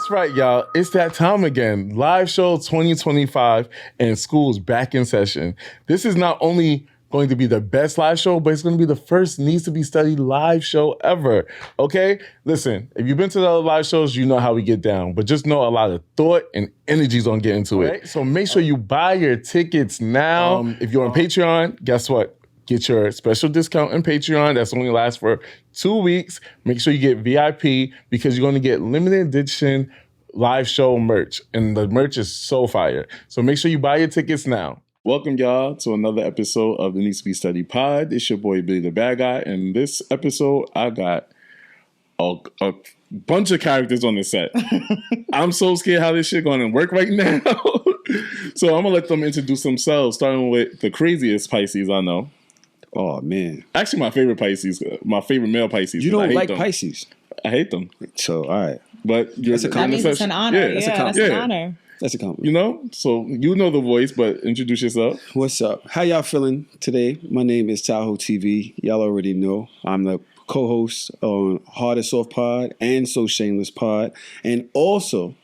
That's right, y'all. It's that time again. Live Show 2025 and school's back in session. This is not only going to be the best live show, but it's going to be the first needs to be studied live show ever. Okay? Listen, if you've been to the other live shows, you know how we get down, but just know a lot of thought and energy is going to get into it. Right? So make sure you buy your tickets now. If you're on Patreon, guess what? Get your special discount in Patreon. That's only lasts for 2 weeks. Make sure you get VIP because you're going to get limited edition live show merch. And the merch is so fire. So make sure you buy your tickets now. Welcome, y'all, to another episode of the Needs to Be Studied Pod. It's your boy, Billy the Bad Guy. And this episode, I got a bunch of characters on the set. I'm so scared how this shit going to work right now. So I'm going to let them introduce themselves, starting with the craziest Pisces I know. Oh, man. Actually, my favorite Pisces, my favorite male Pisces. You don't like them. Pisces? I hate them. So, all right. But that's a compliment. It's an honor. Yeah, that's an honor. That's a compliment. You know? So, you know the voice, but introduce yourself. What's up? How y'all feeling today? My name is Tahoe TV. Y'all already know. I'm the co-host on Hard and Soft Pod and So Shameless Pod. And also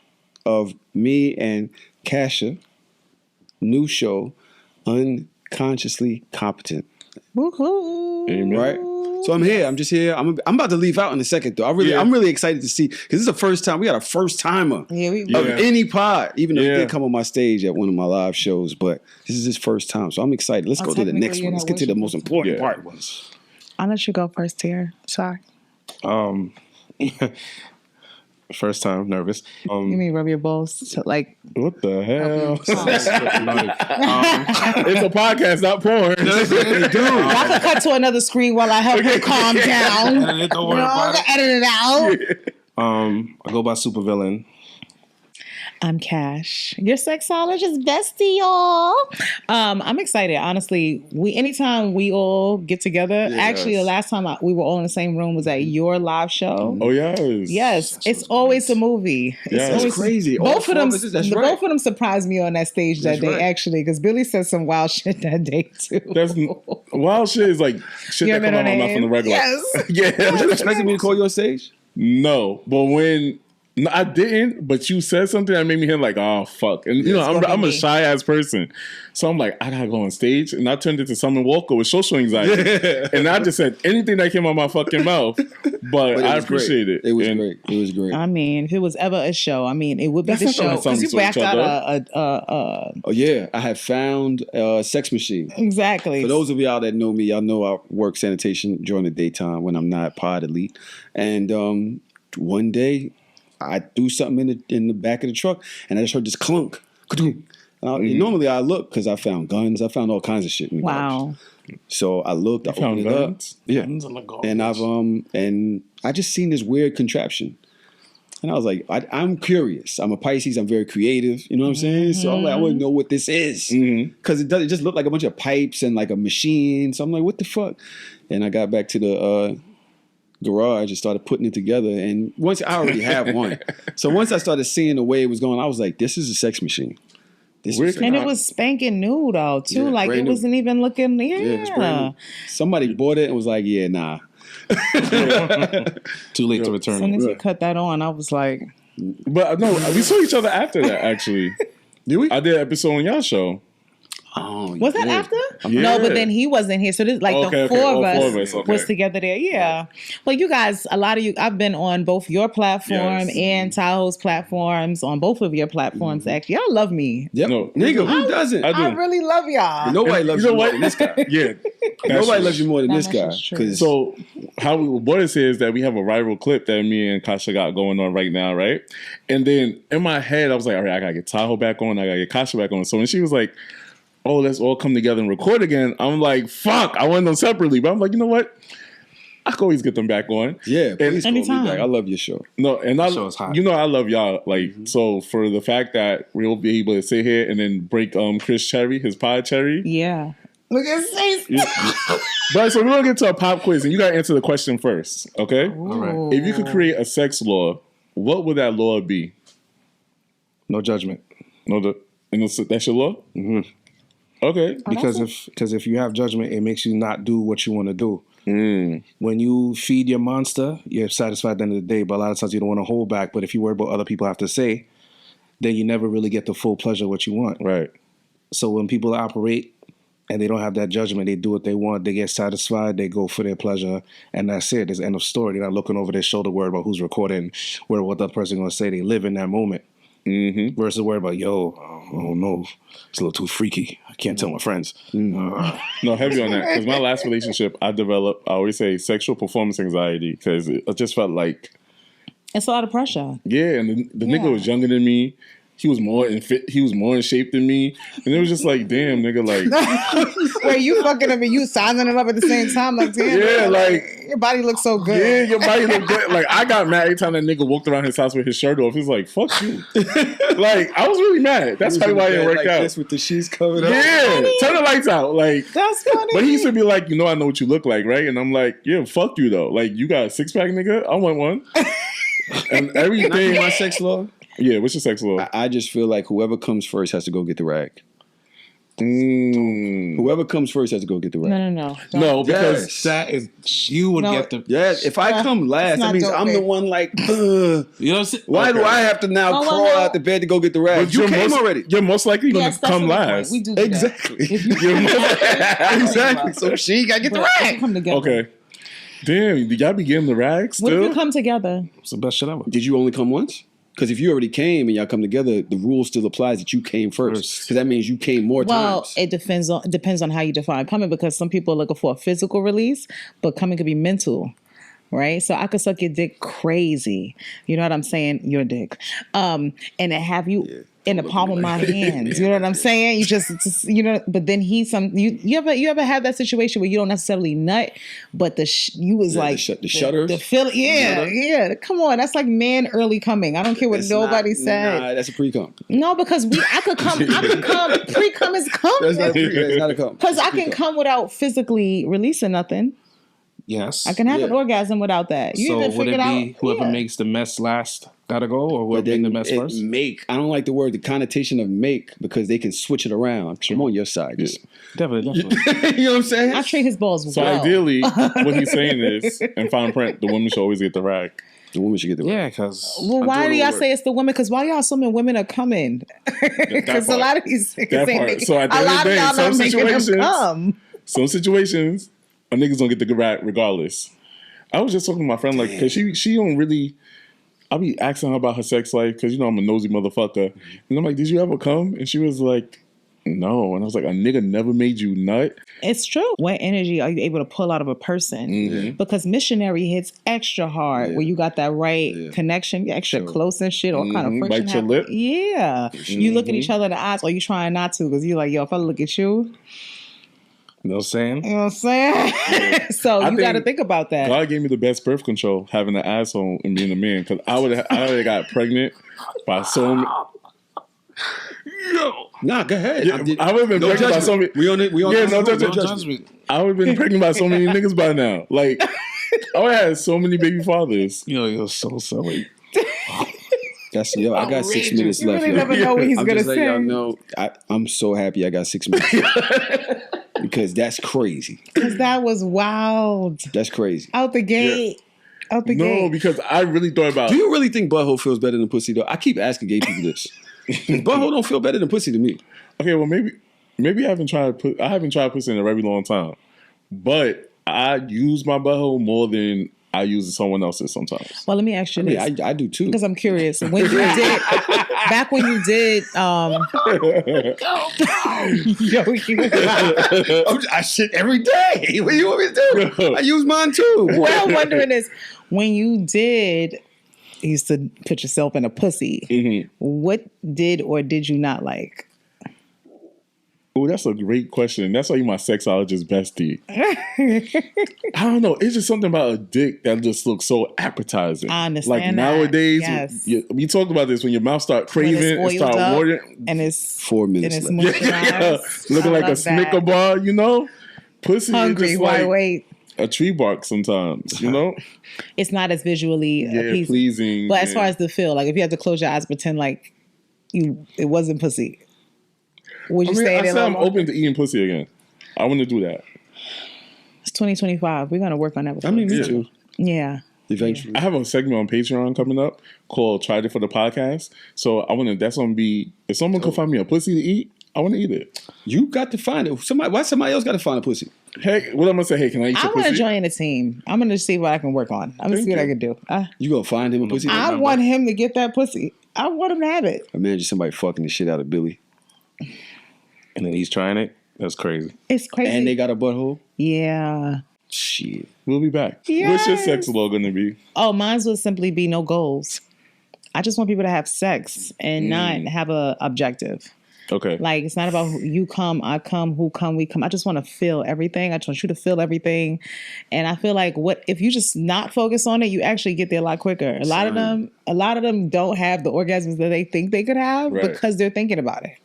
of me and Kasha, new show, Unconsciously Competent. Woohoo! Amen. Right? So I'm here. I'm just here. I'm about to leave out in a second, though. I'm really excited to see, because this is the first time we got a first timer of any pod, even though he did come on my stage at one of my live shows. But this is his first time, so I'm excited. Let's go to the next one. Let's get to the most important part. I'll let you go first here. Sorry. First time, nervous. You mean rub your balls? So, like, what the hell? It's a podcast, not porn. Dude, y'all can cut to another screen while I help you calm down. Don't worry about it. Edit it out. I go by Supervillain. I'm Cash, your sexologist bestie, y'all. I'm excited. Honestly, anytime we all get together. Yes. Actually, the last time we were all in the same room was at your live show. Oh yes, yes. It's always a movie. It's always crazy. Both of them surprised me on that stage that day. Actually, because Billy said some wild shit that day too. That's wild shit is like shit that come out my mouth on the regular. Yes. Yeah. Was you expecting me to call you on stage? No, but when. No, I didn't, but you said something that made me hear like, oh, fuck. And, you know, I'm a shy-ass person. So I'm like, I gotta go on stage. And I turned into Summer Walker with social anxiety. And I just said anything that came out of my fucking mouth. But I appreciate it. It was great. It was great. I mean, if it was ever a show, I mean, it would be the show. Because you backed out Oh, yeah. I have found a sex machine. Exactly. For those of y'all that know me, y'all know I work sanitation during the daytime when I'm not pod elite. And one day, I threw something in the back of the truck, and I just heard this clunk. Normally I look because I found guns. I found all kinds of shit in the garbage. So I looked. I opened it up. Yeah, and I just seen this weird contraption, and I was like, I'm curious. I'm a Pisces. I'm very creative. You know what I'm saying? So I'm like, I want to know what this is because it just looked like a bunch of pipes and like a machine. So I'm like, what the fuck? And I got back to the garage and started putting it together, and once I already have one, so once I started seeing the way it was going, I was like, this is a sex machine. And it was spanking new though too, like it wasn't even looking. Somebody bought it and was like, yeah, nah. Too late to return. As soon as you cut that on, I was like, but no, we saw each other after that actually. Did we? I did an episode on y'all show. Oh, was that after? No, but then he wasn't here. So this the four of us was together there. Yeah. Well, you guys, a lot of you, I've been on both your platform and Tahoe's platforms, on both of your platforms. Actually, y'all love me. Yep. No, nigga, who doesn't? I really love y'all. Nobody loves you more than this guy. Yeah. Nobody loves you more than this guy. So what it says is that we have a viral clip that me and Kasha got going on right now, right? And then in my head, I was like, all right, I gotta get Tahoe back on. I gotta get Kasha back on. So when she was like, oh, let's all come together and record again, I'm like, fuck, I want them separately. But I'm like, you know what? I can always get them back on. Yeah, please call me back. I love your show. No, and I love y'all. Like, so for the fact that we'll be able to sit here and then break Chris Cherry, his pod cherry. Yeah. Look at his face. But so we're gonna get to a pop quiz, and you gotta answer the question first, okay? Ooh. All right. If you could create a sex law, what would that law be? No judgment. That's your law? Mm-hmm. Okay. Because if you have judgment, it makes you not do what you want to do. When you feed your monster, you're satisfied at the end of the day, but a lot of times you don't want to hold back. But if you worry about what other people have to say, then you never really get the full pleasure of what you want. Right. So when people operate and they don't have that judgment, they do what they want, they get satisfied, they go for their pleasure, and that's it. It's the end of story. They're not looking over their shoulder, worried about who's recording, worried about what the other person going to say. They live in that moment. Versus worried about, oh no, it's a little too freaky. I can't tell my friends. No, heavy on that. Because my last relationship, I always say sexual performance anxiety, because it just felt like... It's a lot of pressure. Yeah, and the nigga was younger than me. He was more in shape than me, and it was just like, damn, nigga, like, wait, you fucking him and you sizing him up at the same time, like, damn, yeah, like your body looks so good. Yeah, your body look good. Like, I got mad every time that nigga walked around his house with his shirt off. He's like, fuck you. Like, I was really mad. That's probably why it didn't work like out. This with the sheets covered up. Yeah, turn the lights out. Like, that's funny. But he used to be like, I know what you look like, right? And I'm like, yeah, fuck you though. Like, you got a 6-pack, nigga? I want one. And everything. My sex law. Yeah, what's your sex law? I just feel like whoever comes first has to go get the rag. Whoever comes first has to go get the rag. No, because that is you would get the. Yeah, if I come last, that means I'm the one like. You know what I'm saying? Why do I have to now crawl out the bed to go get the rag? You came already. You're most likely going to come last. We do exactly. Exactly. So she got to get the rag. Come together. Okay. Damn, did y'all be getting the rags still? What if you come together? It's the best shit ever. Did you only come once? Because if you already came and y'all come together, the rule still applies that you came first. Because that means you came more times. Well, it depends on how you define coming, because some people are looking for a physical release, but coming could be mental. Right? So I could suck your dick crazy. You know what I'm saying? Your dick. And to have you in the palm of my hands. You know what I'm saying? You just but then you ever have that situation where you don't necessarily nut, but the shutters? The feel, yeah. Come on. That's like man early coming. I don't care what nobody said. Nah, that's a pre-cum. No, because I could come. Pre-cum is cum. That's not a cum. Because I can come without physically releasing nothing. Yes. I can have an orgasm without that. You so would it be whoever makes the mess last gotta go, or whoever makes the mess first? I don't like the connotation of make, because they can switch it around. I'm on your side. Definitely. You know what I'm saying? I treat his balls so well. Ideally, what he's saying is, in fine print, the woman should always get the rag. The woman should get the rag. Yeah, because... Well, why do y'all say it's the women? Because why y'all assuming women are coming? Because a lot of these niggas ain't making... So at the end of the day, some situations, a nigga's gonna get the rag regardless. I was just talking to my friend, like, because she don't really... I'll be asking her about her sex life, because, I'm a nosy motherfucker. And I'm like, did you ever come? And she was like, no. And I was like, a nigga never made you nut? It's true. What energy are you able to pull out of a person? Mm-hmm. Because missionary hits extra hard where you got that right connection, you're extra close and shit, all kind of friction. Bite your lip? Yeah. Mm-hmm. You look at each other in the eyes, or you trying not to, because you're like, yo, if I look at you... You know what I'm saying? You know what I'm saying? So you got to think about that. God gave me the best birth control, having an asshole and being a man, because I would have got pregnant by so many... Nah, go ahead. Yeah, I would have been pregnant by so many... We on no judgment. I would have been pregnant by so many niggas by now. Like, I would have had so many baby fathers. You're so silly. That's I got 6 minutes you left. Really never know what he's I'm gonna just say. Y'all know, I'm so happy I got 6 minutes. Because that's crazy. Because that was wild. That's crazy. Out the gate. Yeah. Out the gate. No, because I really thought about... Do you really think butthole feels better than pussy, though? I keep asking gay people this. Butthole don't feel better than pussy to me. Okay, well, maybe I haven't tried pussy in a very long time. But I use my butthole more than I use someone else's sometimes. Well, let me ask you this. I do too. Because I'm curious. When you did, back when you did, I shit every day. What do you want me to do? I use mine too. What I'm wondering is, when you did used to put yourself in a pussy, what did or did you not like? Oh, that's a great question. That's why you're my sexologist bestie. I don't know. It's just something about a dick that just looks so appetizing. I understand. Like that. nowadays, Yes. we talked about this when your mouth start craving and start watering. And it's 4 minutes left. Looking like a Snicker bar, Pussy hungry, is just why like wait? A tree bark sometimes, It's not as visually pleasing. But as far as the feel, like if you had to close your eyes, pretend like it wasn't pussy. Would you say I said I'm open to eating pussy again. I want to do that. It's 2025. We're gonna work on that. I mean, me too. Yeah. Eventually. I have a segment on Patreon coming up called "Tried It for the Podcast." So I want to. That's gonna be if someone could find me a pussy to eat, I want to eat it. You got to find it. Why somebody else got to find a pussy? Hey, what I'm gonna say? Hey, can I eat your pussy? I want to join the team. I'm gonna see what I can work on. I'm gonna see what I can do. You gonna find him a pussy? I want him to get that pussy. I want him to have it. Imagine somebody fucking the shit out of Billy, and then he's trying it. That's crazy. It's crazy. And they got a butthole. Yeah. Shit. We'll be back. Yes. What's your sex law gonna be? Oh, mine would simply be no goals. I just want people to have sex and not have a objective. Okay. Like, it's not about you come, I come, who come, we come. I just want to feel everything. I just want you to feel everything. And I feel like if you just not focus on it, you actually get there a lot quicker. A lot of them don't have the orgasms that they think they could have because they're thinking about it.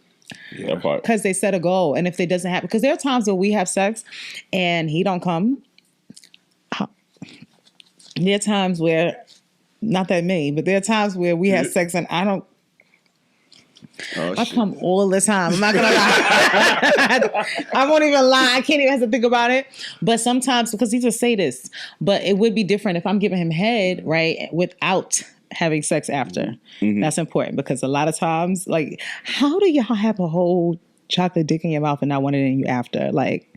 Yeah, part. Because they set a goal. And if it doesn't happen, because there are times where we have sex and he don't come. There are times where, not that many, but there are times where we have sex and I don't. I come all the time. I'm not gonna lie. I won't even lie. I can't even have to think about it. But sometimes, because he's a sadist, but it would be different if I'm giving him head, right, without having sex after. Mm-hmm. That's important because a lot of times, like, how do y'all have a whole chocolate dick in your mouth and not want it in you after? Like,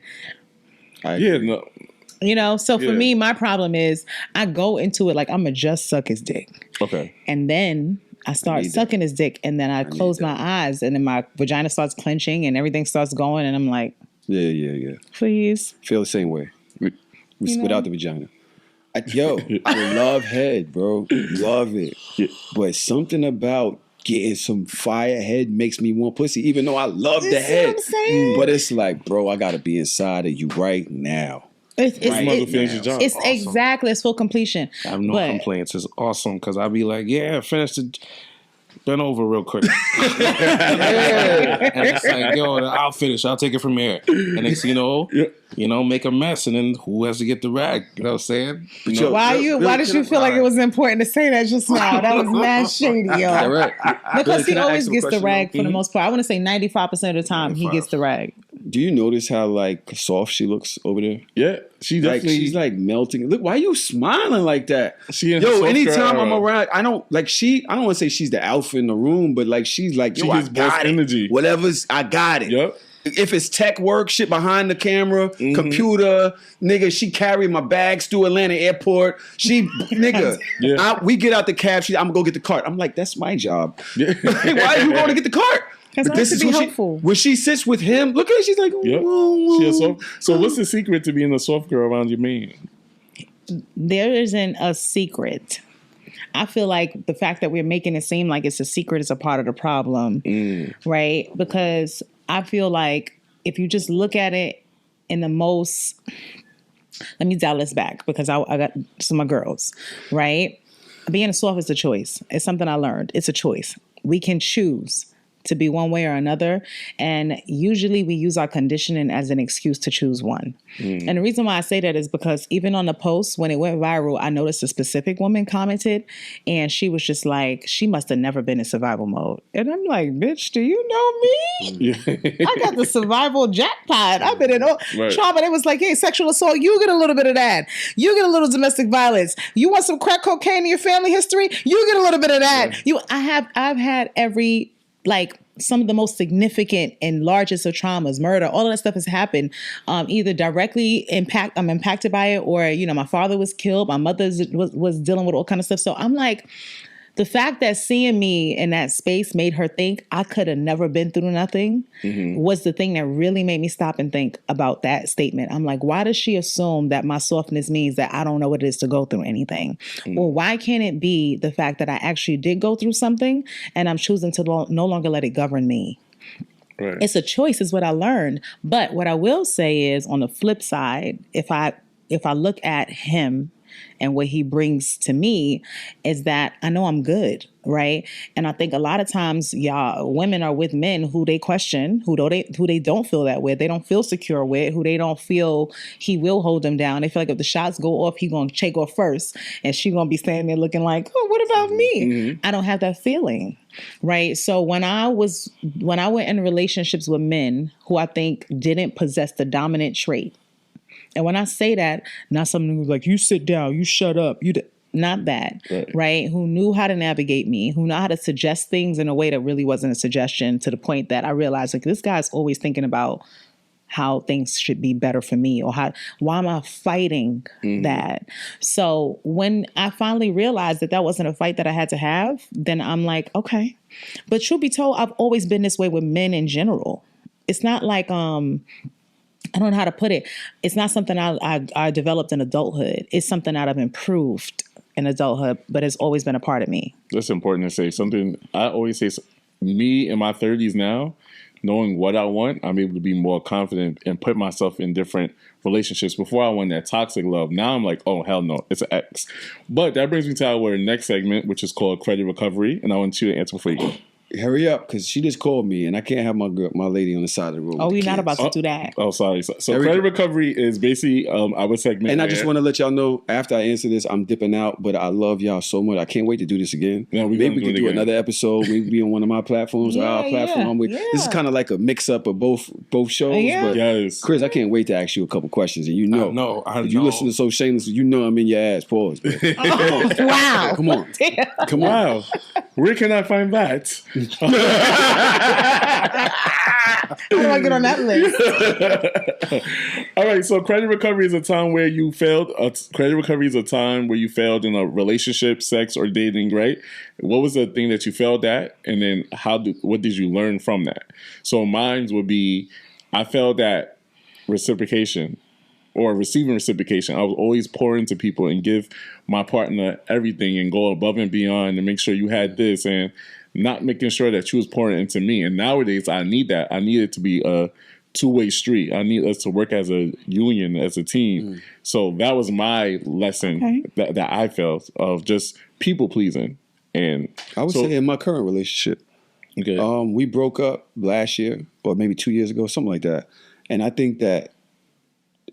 you know, so for me, my problem is I go into it like I'm going to just suck his dick. Okay. And then I start sucking his dick and then I close my eyes and then my vagina starts clenching and everything starts going and I'm like, yeah. Please. Feel the same way. Without the vagina. I love head, bro. Love it. Yeah. But something about getting some fire head makes me want pussy, even though I love the head. What I'm saying? But it's like, bro, I got to be inside of you right now. It's awesome. Exactly. It's full completion. I have no complaints. It's awesome because I'll be like, finish the bend over real quick. And it's like, I'll finish. I'll take it from here. And next thing you know, make a mess, and then who has to get the rag? You know what I'm saying? Why did you feel like it was important to say that just now? That was mad shady, yo. Right. Because he always gets the rag for the most part. I want to say 95% of the time he gets the rag. Do you notice how like soft she looks over there? Yeah, she definitely. She's like melting. Look, why are you smiling like that? Anytime I'm around, I don't want to say she's the alpha in the room, but like she's like, she gets boss energy. Whatever's, I got it. Yep. If it's tech work, shit behind the camera, computer, nigga, she carried my bags through Atlanta airport. She, nigga, we get out the cab. I'm gonna go get the cart. I'm like, that's my job. Yeah. Why are you going to get the cart? But this is helpful. When she sits with him, look at her, she's like, So what's the secret to being a soft girl around your man? There isn't a secret. I feel like the fact that we're making it seem like it's a secret is a part of the problem, right? Because I feel like if you just look at it in the most, let me dial this back because I got some of my girls, right? Being a soft is a choice. It's something I learned. It's a choice. We can choose to be one way or another. And usually we use our conditioning as an excuse to choose one. And the reason why I say that is because even on the post, when it went viral, I noticed a specific woman commented and she was just like, she must have never been in survival mode. And I'm like, bitch, do you know me? I got the survival jackpot. I've been in trauma. It was like, hey, sexual assault, you get a little bit of that. You get a little domestic violence. You want some crack cocaine in your family history? You get a little bit of that. I've had every, like, some of the most significant and largest of traumas, murder, all of that stuff has happened. Either directly I'm impacted by it, or my father was killed, my mother was dealing with all kind of stuff. So I'm like, the fact that seeing me in that space made her think I could have never been through nothing was the thing that really made me stop and think about that statement. I'm like, why does she assume that my softness means that I don't know what it is to go through anything? Well, why can't it be the fact that I actually did go through something and I'm choosing to no longer let it govern me? Right. It's a choice is what I learned. But what I will say is, on the flip side, if I look at him and what he brings to me, is that I know I'm good, right? And I think a lot of times, women are with men who they question, who they don't feel that with, they don't feel secure with, who they don't feel he will hold them down. They feel like if the shots go off, he gonna take off first, and she gonna be standing there looking like, oh, what about me? I don't have that feeling, right? So when I went in relationships with men who I think didn't possess the dominant trait, And when I say that, not someone who's like, you sit down, you shut up, not that, right? Who knew how to navigate me, who knew how to suggest things in a way that really wasn't a suggestion, to the point that I realized, like, this guy's always thinking about how things should be better for me, or why am I fighting that? So when I finally realized that wasn't a fight that I had to have, then I'm like, okay. But truth be told, I've always been this way with men in general. It's not like, I don't know how to put it. It's not something I developed in adulthood. It's something that I've improved in adulthood, but it's always been a part of me. That's important to say. Something I always say, me in my 30s now, knowing what I want, I'm able to be more confident and put myself in different relationships. Before I went that toxic love, now I'm like, oh, hell no, it's an X. But that brings me to our next segment, which is called credit recovery. And I want you to answer before you go. Hurry up, because she just called me, and I can't have my lady on the side of the road. Oh, we're not about to do that. Oh, sorry. So credit recovery is basically our segment. And I just want to let y'all know, after I answer this, I'm dipping out, but I love y'all so much. I can't wait to do this again. Yeah, maybe we can do another episode. Maybe be on one of my platforms or our platform. Yeah. This is kind of like a mix-up of both shows. Yeah. But yes. Chris, I can't wait to ask you a couple questions. And I know. If you listen to So Shameless, you know I'm in your ass. Pause. Wow. Come on. Come on. Wow. Where can I find that? How do I get on that list? All right, so credit recovery is a time where you failed. Credit recovery is a time where you failed in a relationship, sex, or dating, right? What was the thing that you failed at? And then what did you learn from that? So mine would be, I failed at reciprocation or receiving reciprocation. I was always pour into people and give my partner everything and go above and beyond and make sure you had this, and not making sure that you was pouring into me. And nowadays, I need that. I need it to be a two-way street. I need us to work as a union, as a team. So that was my lesson that I felt of just people pleasing. And I would say in my current relationship, we broke up last year or maybe 2 years ago, something like that. And I think that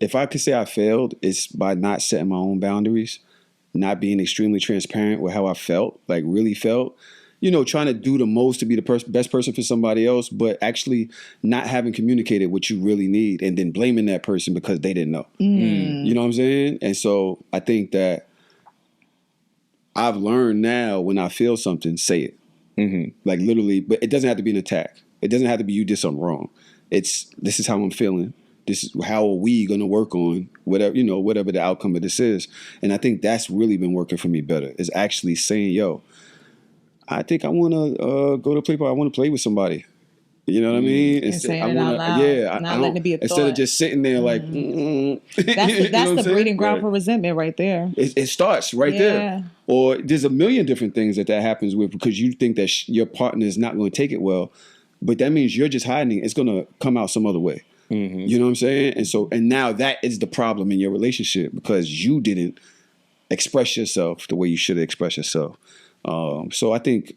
if I could say I failed, it's by not setting my own boundaries, not being extremely transparent with how I felt, like really felt. Trying to do the most to be the best person for somebody else, but actually not having communicated what you really need, and then blaming that person because they didn't know. You know what I'm saying? And so I think that I've learned now, when I feel something, say it. Like literally, but it doesn't have to be an attack. It doesn't have to be you did something wrong. This is how I'm feeling. This is how are we going to work on whatever the outcome of this is. And I think that's really been working for me better, is actually saying, yo, I think I want to go to Playboy. I want to play with somebody. You know what I mean? And saying it out loud. Not letting it be a thought. Instead of just sitting there like, That's the breeding ground for resentment right there. It starts right there. Or there's a million different things that happens with, because you think that your partner is not going to take it well, but that means you're just hiding it. It's going to come out some other way. You know what I'm saying? And now that is the problem in your relationship, because you didn't express yourself the way you should express yourself. So I think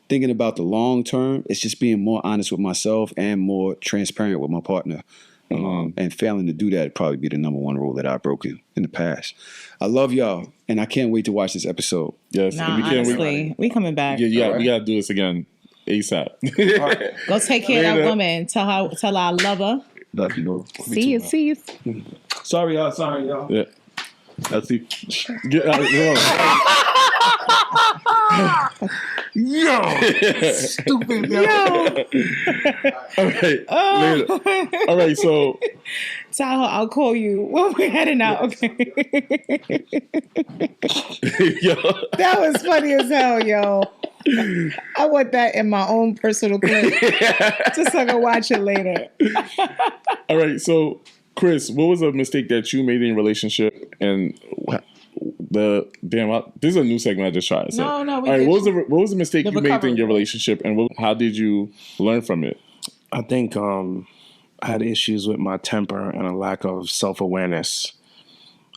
thinking about the long term, it's just being more honest with myself and more transparent with my partner. And failing to do that would probably be the number one rule that I've broken in the past. I love y'all, and I can't wait to watch this episode. Yes, honestly, we coming back. Yeah, right. We gotta do this again ASAP. Right. Go take care of that woman. Tell her I love her. See you. Sorry, y'all. Yeah. Let's see. Get out of here. Yo, stupid. Yo. All right. So, Tahoe, I'll call you when we're heading out. Okay. Yo. That was funny as hell, yo. I want that in my own personal clip, just so I can watch it later. All right. So, Chris, what was a mistake that you made in your relationship, and this is a new segment I just tried. So. No. All right, what was the mistake you made in your relationship, and how did you learn from it? I think I had issues with my temper and a lack of self-awareness.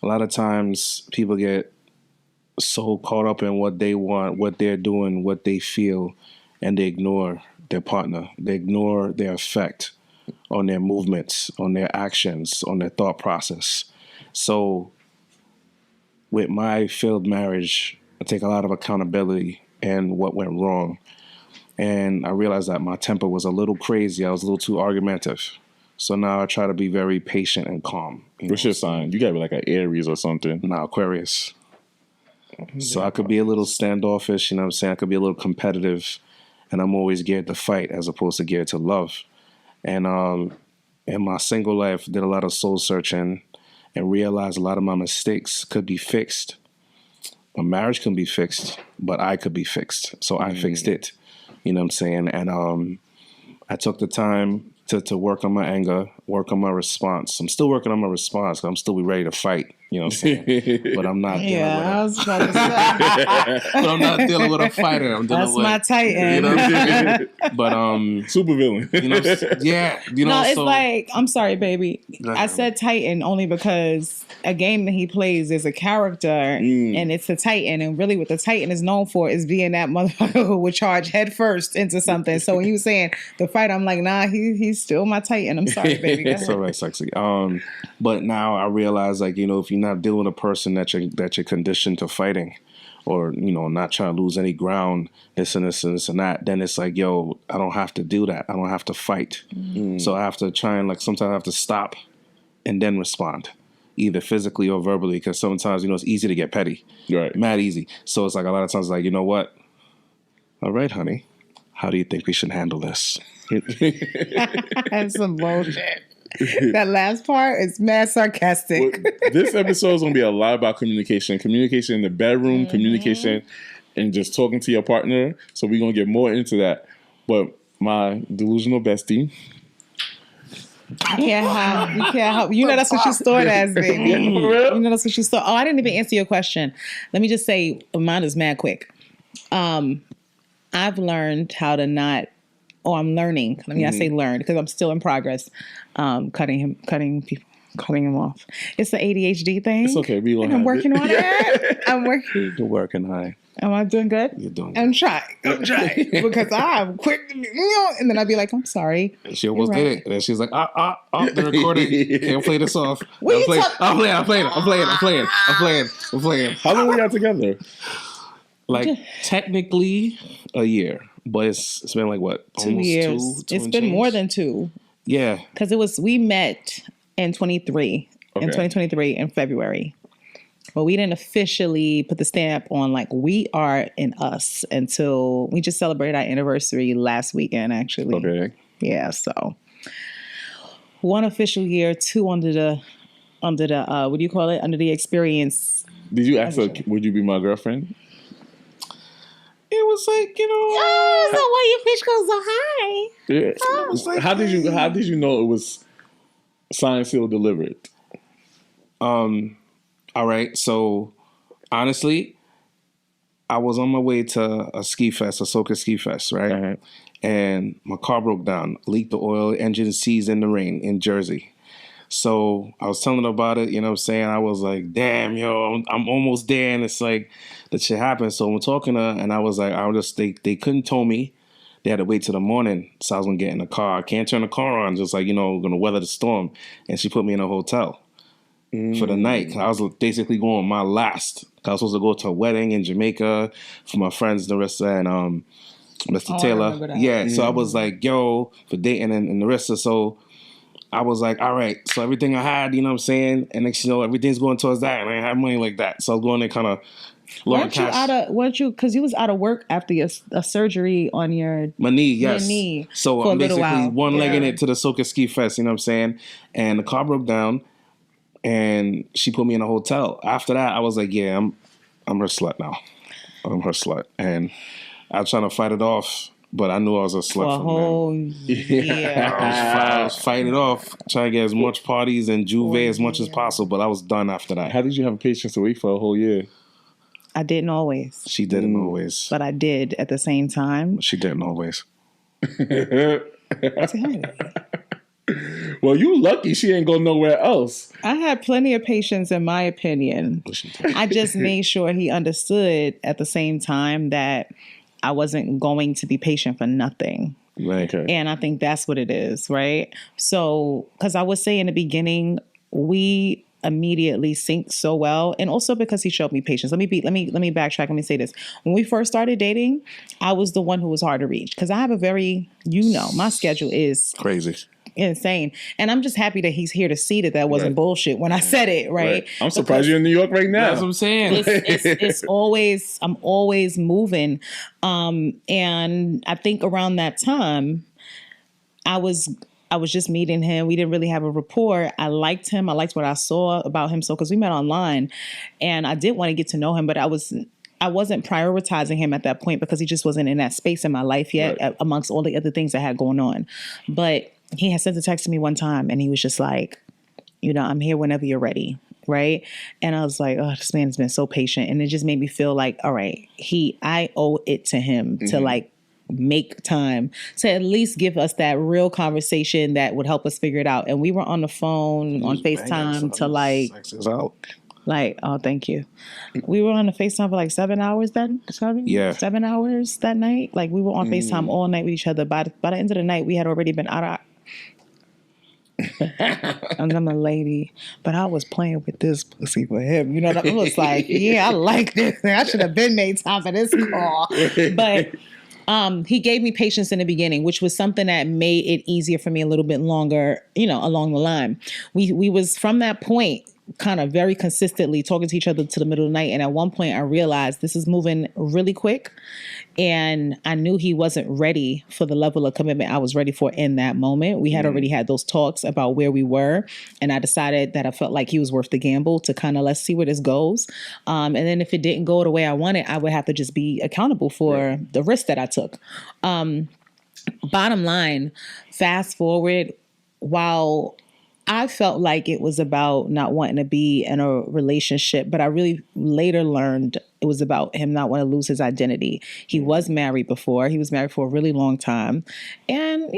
A lot of times people get so caught up in what they want, what they're doing, what they feel, and they ignore their partner. They ignore their effect on their movements, on their actions, on their thought process. So with my failed marriage, I take a lot of accountability and what went wrong. And I realized that my temper was a little crazy. I was a little too argumentative. So now I try to be very patient and calm. What's your sign? You gotta be like an Aries or something. Nah, Aquarius. So I could be a little standoffish, you know what I'm saying? I could be a little competitive, and I'm always geared to fight as opposed to geared to love. And in my single life, did a lot of soul searching and realized a lot of my mistakes could be fixed. My marriage can be fixed, but I could be fixed. So I fixed it. You know what I'm saying? And I took the time to work on my anger, work on my response. I'm still working on my response. I'm still ready to fight. You know what I'm saying? But I'm not dealing with I was about to say. but I'm not dealing with a fighter. I'm dealing That's with my Titan. You know what I'm saying? But super villain. You know, yeah. You know, no, it's so, like, I'm sorry, baby. I said Titan only because a game that he plays is a character and it's a Titan. And really what the Titan is known for is being that motherfucker who would charge head first into something. So when you were saying the fight, I'm like, nah, he's still my Titan. I'm sorry, baby. Go ahead. It's all right, sexy. But now I realize, like, you know, if you're not dealing with a person that you're conditioned to fighting, or, you know, not trying to lose any ground, this and this and this and that, then it's like, yo, I don't have to do that. I don't have to fight. So I have to try and, like, sometimes I have to stop and then respond, either physically or verbally, because sometimes, you know, it's easy to get petty. Right. Mad easy. So it's like a lot of times, like, you know what? All right, honey, how do you think we should handle this? That's some bullshit. That last part is mad sarcastic. Well, this episode is going to be a lot about communication. Communication in the bedroom, communication, and just talking to your partner. So we're going to get more into that. But my delusional bestie. You can't help. You know that's what you stored as, baby. You know that's what you stored. Oh, I didn't even answer your question. Let me just say, mine is mad quick. I've learned how to not... I'm learning. I mean, I say learn because I'm still in progress. Cutting him off. It's the ADHD thing. It's okay. I'm working on it. I'm working. You're working high. Am I doing good? You're doing good. I'm trying because I'm quick. And then I'd be like, I'm sorry. She almost did it. And then she's like, the recording. Can't play this off. I'm playing. How long were y'all together? Like, technically, a year. But it's been like what? 2 years. It's been more than 2. Yeah. Because we met in 2023 in February. But we didn't officially put the stamp on like we are in us until we just celebrated our anniversary last weekend, actually. Okay. Yeah, so 1 official year, 2 under the what do you call it? Under the experience. Did you ask her, would you be my girlfriend? It was like, you know. Oh, so why your fish goes so high? Yeah. Oh, like, how did you know it was signed, sealed, delivered? All right. So honestly, I was on my way to a ski fest, a Soca ski fest, right? Uh-huh. And my car broke down, leaked the oil, engine seized in the rain in Jersey. So I was telling her about it, you know what I'm saying? I was like, damn, yo, I'm almost there. And it's like, that shit happened. So I'm talking to her, and I was like, they couldn't tow me. They had to wait till the morning. So I was going to get in the car. I can't turn the car on, just like, you know, going to weather the storm. And she put me in a hotel for the night. I was basically going my last. I was supposed to go to a wedding in Jamaica for my friends, Narissa and Mr. Taylor. Yeah, so I was like, yo, for dating and Narissa. So I was like, all right, so everything I had, you know what I'm saying? And next, you know, everything's going towards that. And I didn't have money like that. So I was going there kind of weren't you because you was out of work after a surgery on my knee, yes. Your knee. So I'm basically one-legging it to the Soca Ski Fest, you know what I'm saying? And the car broke down and she put me in a hotel. After that, I was like, yeah, I'm her slut now. I'm her slut. And I was trying to fight it off. But I knew I was a slut for I was fighting it off, trying to get as much parties and Juve as much as possible, but I was done after that. How did you have patience to wait for a whole year? I didn't always. She didn't always. But I did at the same time. She didn't always. Well, you lucky she ain't go nowhere else. I had plenty of patience, in my opinion. I just made sure he understood at the same time that I wasn't going to be patient for nothing. Okay. And I think that's what it is, right? So, because I would say in the beginning, we immediately synced so well, and also because he showed me patience. Let me backtrack. Let me say this: when we first started dating, I was the one who was hard to reach because I have a very, my schedule is crazy. insane. And I'm just happy that he's here to see that wasn't bullshit when I said it, right? I'm surprised you're in New York right now. That's what I'm saying. It's always, I'm always moving. And I think around that time, I was just meeting him. We didn't really have a rapport. I liked him. I liked what I saw about him. So, because we met online, and I did want to get to know him, but I wasn't prioritizing him at that point because he just wasn't in that space in my life yet, amongst all the other things I had going on. But he had sent a text to me one time, and he was just like, I'm here whenever you're ready. Right. And I was like, oh, this man's been so patient. And it just made me feel like, all right, I owe it to him to like make time to at least give us that real conversation that would help us figure it out. And we were on the phone, on FaceTime to like, oh, thank you. We were on the FaceTime for like 7 hours then. 7 hours that night. Like we were on FaceTime all night with each other. By the end of the night, we had already been out of and I'm a lady, but I was playing with this pussy for him. You know what I mean? I was like, yeah, I like this. I should have been made time for this call. But he gave me patience in the beginning, which was something that made it easier for me a little bit longer, along the line. We was from that point kind of very consistently talking to each other to the middle of the night. And at one point I realized this is moving really quick. And I knew he wasn't ready for the level of commitment I was ready for in that moment. We had already had those talks about where we were. And I decided that I felt like he was worth the gamble to kind of let's see where this goes. And then if it didn't go the way I wanted, I would have to just be accountable for the risk that I took. Bottom line, fast forward, while I felt like it was about not wanting to be in a relationship, but I really later learned it was about him not wanting to lose his identity. He was married before. He was married for a really long time. And,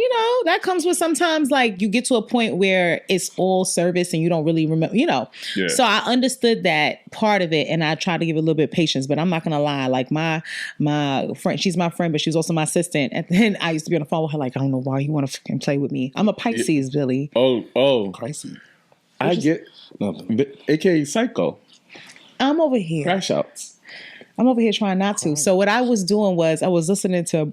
that comes with sometimes like you get to a point where it's all service and you don't really remember, Yeah. So I understood that part of it and I tried to give it a little bit of patience, but I'm not going to lie. Like my friend, she's my friend, but she's also my assistant. And then I used to be on the phone with her like, I don't know why you want to fucking play with me. I'm a Pisces, Billy. Oh. Pisces. I get nothing. AKA Psycho. I'm over here. Crash outs. I'm over here trying not to. So what I was doing was I was listening to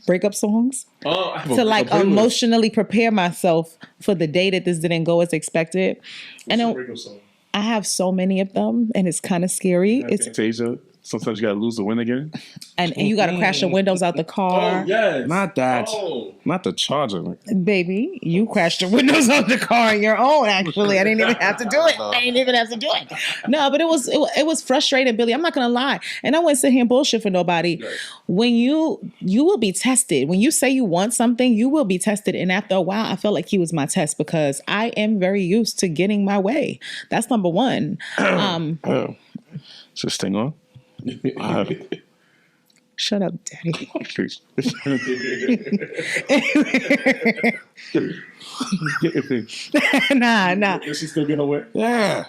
breakup songs to like emotionally prepare myself for the day that this didn't go as expected. And I have so many of them, and it's kind of scary. It's Tasia. Sometimes you gotta lose the win again. And you gotta crash the windows out the car. Oh, yes. Not that. Not the charger. Baby, you crashed the windows out the car on your own, actually. I didn't even have to do it. No, but it was frustrating, Billy. I'm not gonna lie. And I wouldn't sit here and bullshit for nobody. Right. When you will be tested. When you say you want something, you will be tested. And after a while, I felt like he was my test because I am very used to getting my way. That's number one. Is this thing on? Shut up, Daddy. Nah. Does she still get her way? Yeah.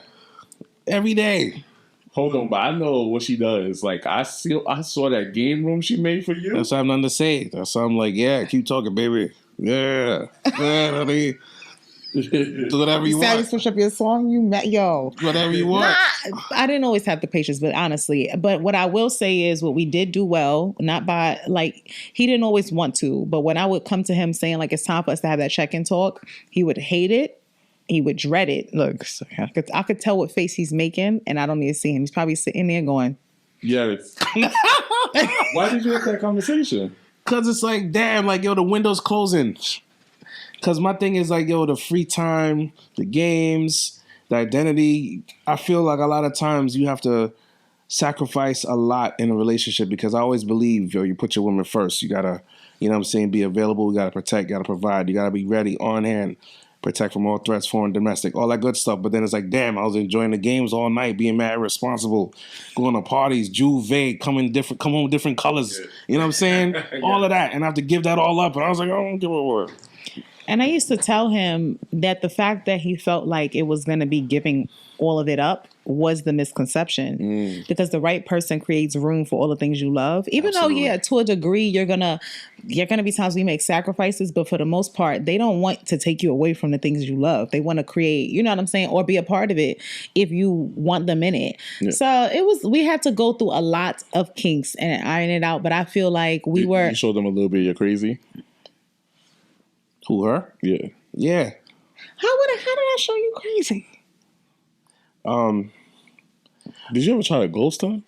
Every day. Hold on, but I know what she does. Like I saw that game room she made for you. That's why I'm nothing to say. That's why I'm like, yeah, keep talking, baby. Yeah. I mean, do whatever you want. Switch up your song. Whatever you want. I didn't always have the patience, but honestly, what I will say is what we did do well, not by like he didn't always want to, but when I would come to him saying like it's time for us to have that check-in talk, he would hate it. He would dread it. Look, I could tell what face he's making, and I don't need to see him. He's probably sitting there going, "Yes." Why did you have that conversation? Because it's like, damn, like the window's closing. Because my thing is like, the free time, the games, the identity. I feel like a lot of times you have to sacrifice a lot in a relationship because I always believe, you put your woman first. You got to, be available. You got to protect, you got to provide. You got to be ready, on hand, protect from all threats, foreign, domestic, all that good stuff. But then it's like, damn, I was enjoying the games all night, being mad irresponsible, going to parties, Juve, come home with different colors. Yeah. You know what I'm saying? Yeah. All of that. And I have to give that all up. And I was like, I don't give a word. And I used to tell him that the fact that he felt like it was going to be giving all of it up was the misconception. Because the right person creates room for all the things you love. Even Absolutely. Though, to a degree, you're gonna be times we make sacrifices, but for the most part, they don't want to take you away from the things you love. They want to create, you know what I'm saying, or be a part of it if you want them in it. Yeah. So we had to go through a lot of kinks and iron it out. But I feel like you showed them a little bit you're crazy. Who, her? Yeah. Yeah. How did I show you crazy? Did you ever try to ghost him?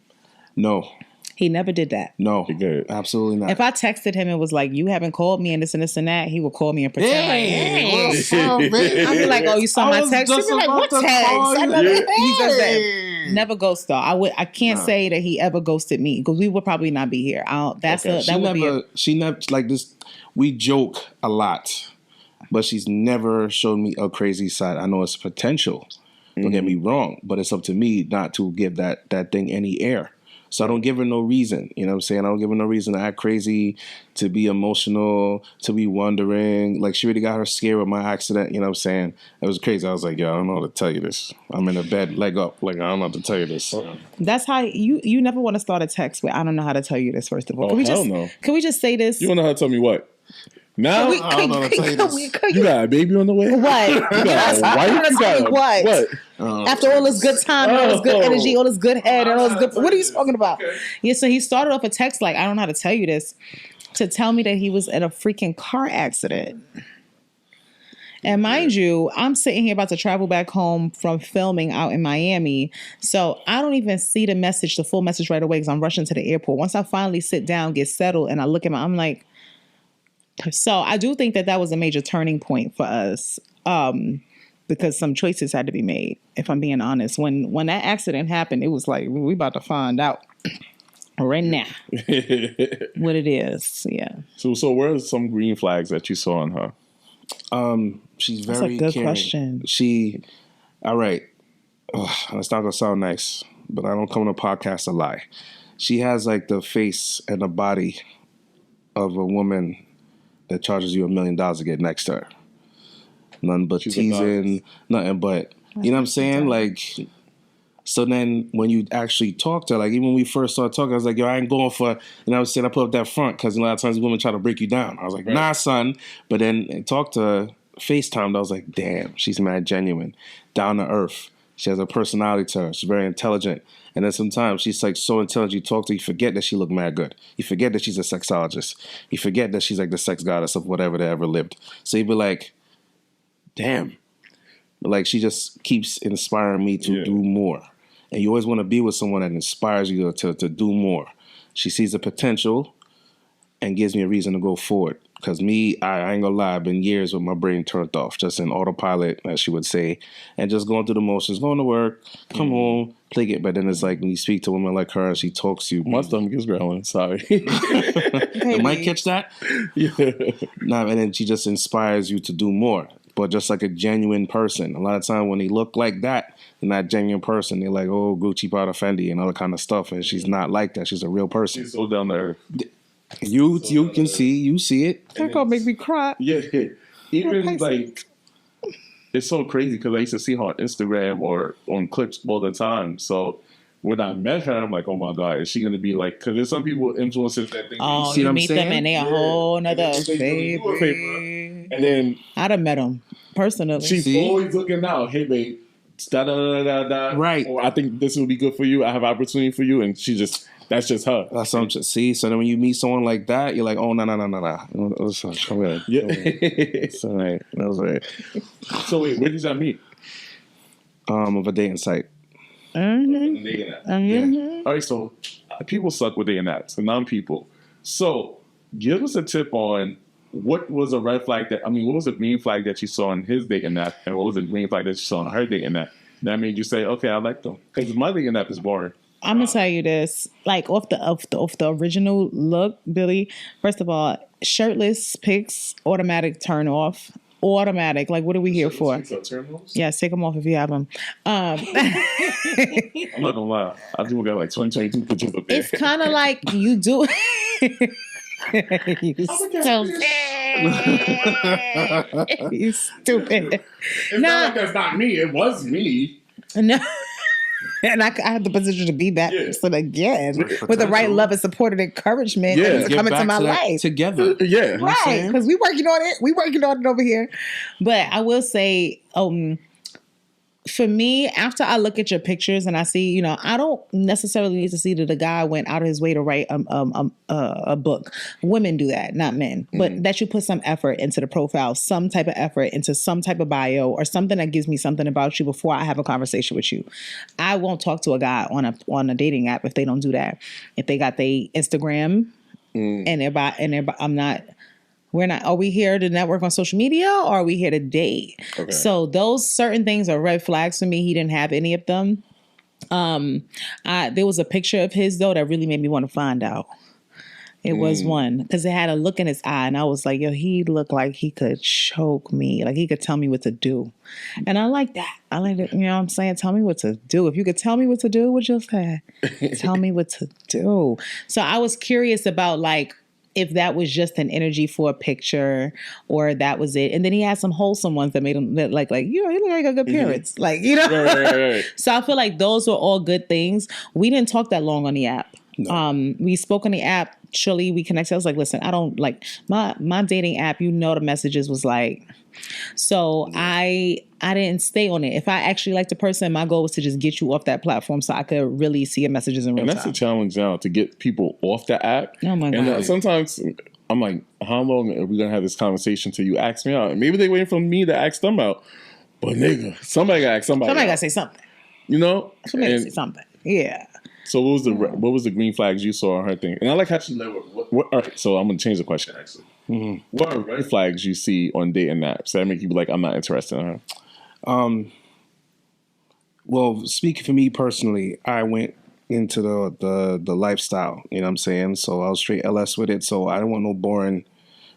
No. He never did that. No, absolutely not. If I texted him and was like, "You haven't called me," and this and this and that, he would call me and pretend hey, what's up, I'd be like, "Oh, you saw my text?" He'd be like, "What text?" He does that. Never ghost though. I can't say that he ever ghosted me because we would probably not be here. She never like this. We joke a lot, but she's never showed me a crazy side. I know it's potential. Don't get me wrong, but it's up to me not to give that thing any air. So I don't give her no reason. You know what I'm saying? I don't give her no reason to act crazy, to be emotional, to be wondering. Like, she really got her scared with my accident. You know what I'm saying? It was crazy. I was like, yo, I don't know how to tell you this. I'm in the bed, leg up. Like, I don't know how to tell you this. That's how you never want to start a text with, I don't know how to tell you this, first of all. Can we just say this? You want to know how to tell me what? Now I don't know how to tell you this. You got a baby on the way? What? You got a wife? You got what? After all this good time, all this good energy, all this good head, and all this good... What are you talking about? Okay. Yeah, so he started off a text like, I don't know how to tell you this, to tell me that he was in a freaking car accident. And mind you, I'm sitting here about to travel back home from filming out in Miami. So I don't even see the full message right away because I'm rushing to the airport. Once I finally sit down, get settled, and I look at I'm like... So I do think that was a major turning point for us because some choices had to be made, if I'm being honest. When that accident happened, it was like, we about to find out right now what it is. Yeah. So where are some green flags that you saw in her? She's very That's a good caring. question. All right. It's not going to sound nice, but I don't come on a podcast to lie. She has like the face and the body of a woman that charges you $1 million to get next to her. Nothing but teasing, nothing but, you know what I'm saying? Like, so then when you actually talk to her, like even when we first started talking, I was like, yo, I ain't going for, you know what I'm saying? I put up that front because a lot of times women try to break you down. I was like, nah, son. But then talk to her, FaceTimed, I was like, damn, she's mad genuine, down to earth. She has a personality to her. She's very intelligent. And then sometimes she's like so intelligent, you talk to her, you forget that she looked mad good. You forget that she's a sexologist. You forget that she's like the sex goddess of whatever they ever lived. So you'd be like, damn. But like she just keeps inspiring me to do more. And you always want to be with someone that inspires you to do more. She sees the potential and gives me a reason to go forward. Because me, I ain't gonna lie, I've been years with my brain turned off, just in autopilot, as she would say, and just going through the motions, going to work, come home, play it. But then it's like when you speak to a woman like her, she talks to you. My stomach is growling, sorry. You might catch that? Yeah. Nah, and then she just inspires you to do more. But just like a genuine person. A lot of times when they look like that, they're not a genuine person. They're like, oh, Gucci, Prada, Fendi, and all that kind of stuff. And she's not like that. She's a real person. She's so down to earth. You can see it. That's gonna make me cry. Yeah. Even like, it's so crazy because I used to see her on Instagram or on clips all the time. So when I met her, I'm like, oh my God, is she gonna be like? Because there's some people influencers that think. Oh, see you what I'm meet saying? them and they a whole nother baby. And then I'd have met them personally. she's always looking out. Hey, babe, da da da da da. Right. Or I think this will be good for you. I have opportunity for you, and she just. That's just her. That's something. See, so then when you meet someone like that, you're like, oh, no. Yeah. It's all right. That was right. So wait, where did y'all meet? Of a dating site. Dating app. Yeah. All right, so people suck with dating apps, and non-people. So give us a tip on what was a red flag what was a green flag that you saw in his dating app, and what was a green flag that you saw in her dating app that made you say, okay, I like them? Because my dating app is boring. I'm gonna tell you this, like off the original look, Billy. First of all, shirtless pics, automatic turn off. Automatic. Like, what are we here for? Yes, take them off if you have them. I'm not gonna lie, I do got like 2022 pictures up there. It's kind of like you do. You stupid. It's not like that's not me. It was me. No. And I had the position to be that person again with the right love and support and encouragement to come into my life together. Yeah, right. Because we working on it. We working on it over here. But I will say, for me, after I look at your pictures and I see, I don't necessarily need to see that the guy went out of his way to write a book. Women do that, not men. But that you put some effort into the profile, some type of effort into some type of bio or something that gives me something about you before I have a conversation with you. I won't talk to a guy on a dating app if they don't do that. If they got their Instagram and are we here to network on social media or are we here to date? Okay. So those certain things are red flags for me. He didn't have any of them. There was a picture of his though that really made me want to find out. It was one because it had a look in his eye and I was like, yo, he looked like he could choke me. Like he could tell me what to do. And I like that. I like it. You know what I'm saying? Tell me what to do. If you could tell me what to do, what you'll say. Tell me what to do. So I was curious about like, if that was just an energy for a picture or that was it. And then he had some wholesome ones that made him like, he looked like a good parents. Like, Right. So I feel like those were all good things. We didn't talk that long on the app. No. We spoke on the app. Surely we connected. I was like, listen, I don't like my dating app, the messages was like, so I didn't stay on it. If I actually liked the person, my goal was to just get you off that platform so I could really see your messages in real time. And that's a challenge now to get people off the app. Oh my God. And sometimes I'm like, how long are we going to have this conversation till you ask me out? And maybe they waiting for me to ask them out. But nigga, somebody got to ask somebody got to out. say something. Somebody got to say something. Yeah. So what was the green flags you saw on her thing? And I like how she led all right, so I'm going to change the question actually. Mm-hmm. What are red flags you see on dating apps that make you be like, I'm not interested in her? Well, speaking for me personally, I went into the lifestyle, you know what I'm saying? So I was straight LS with it. So I don't want no boring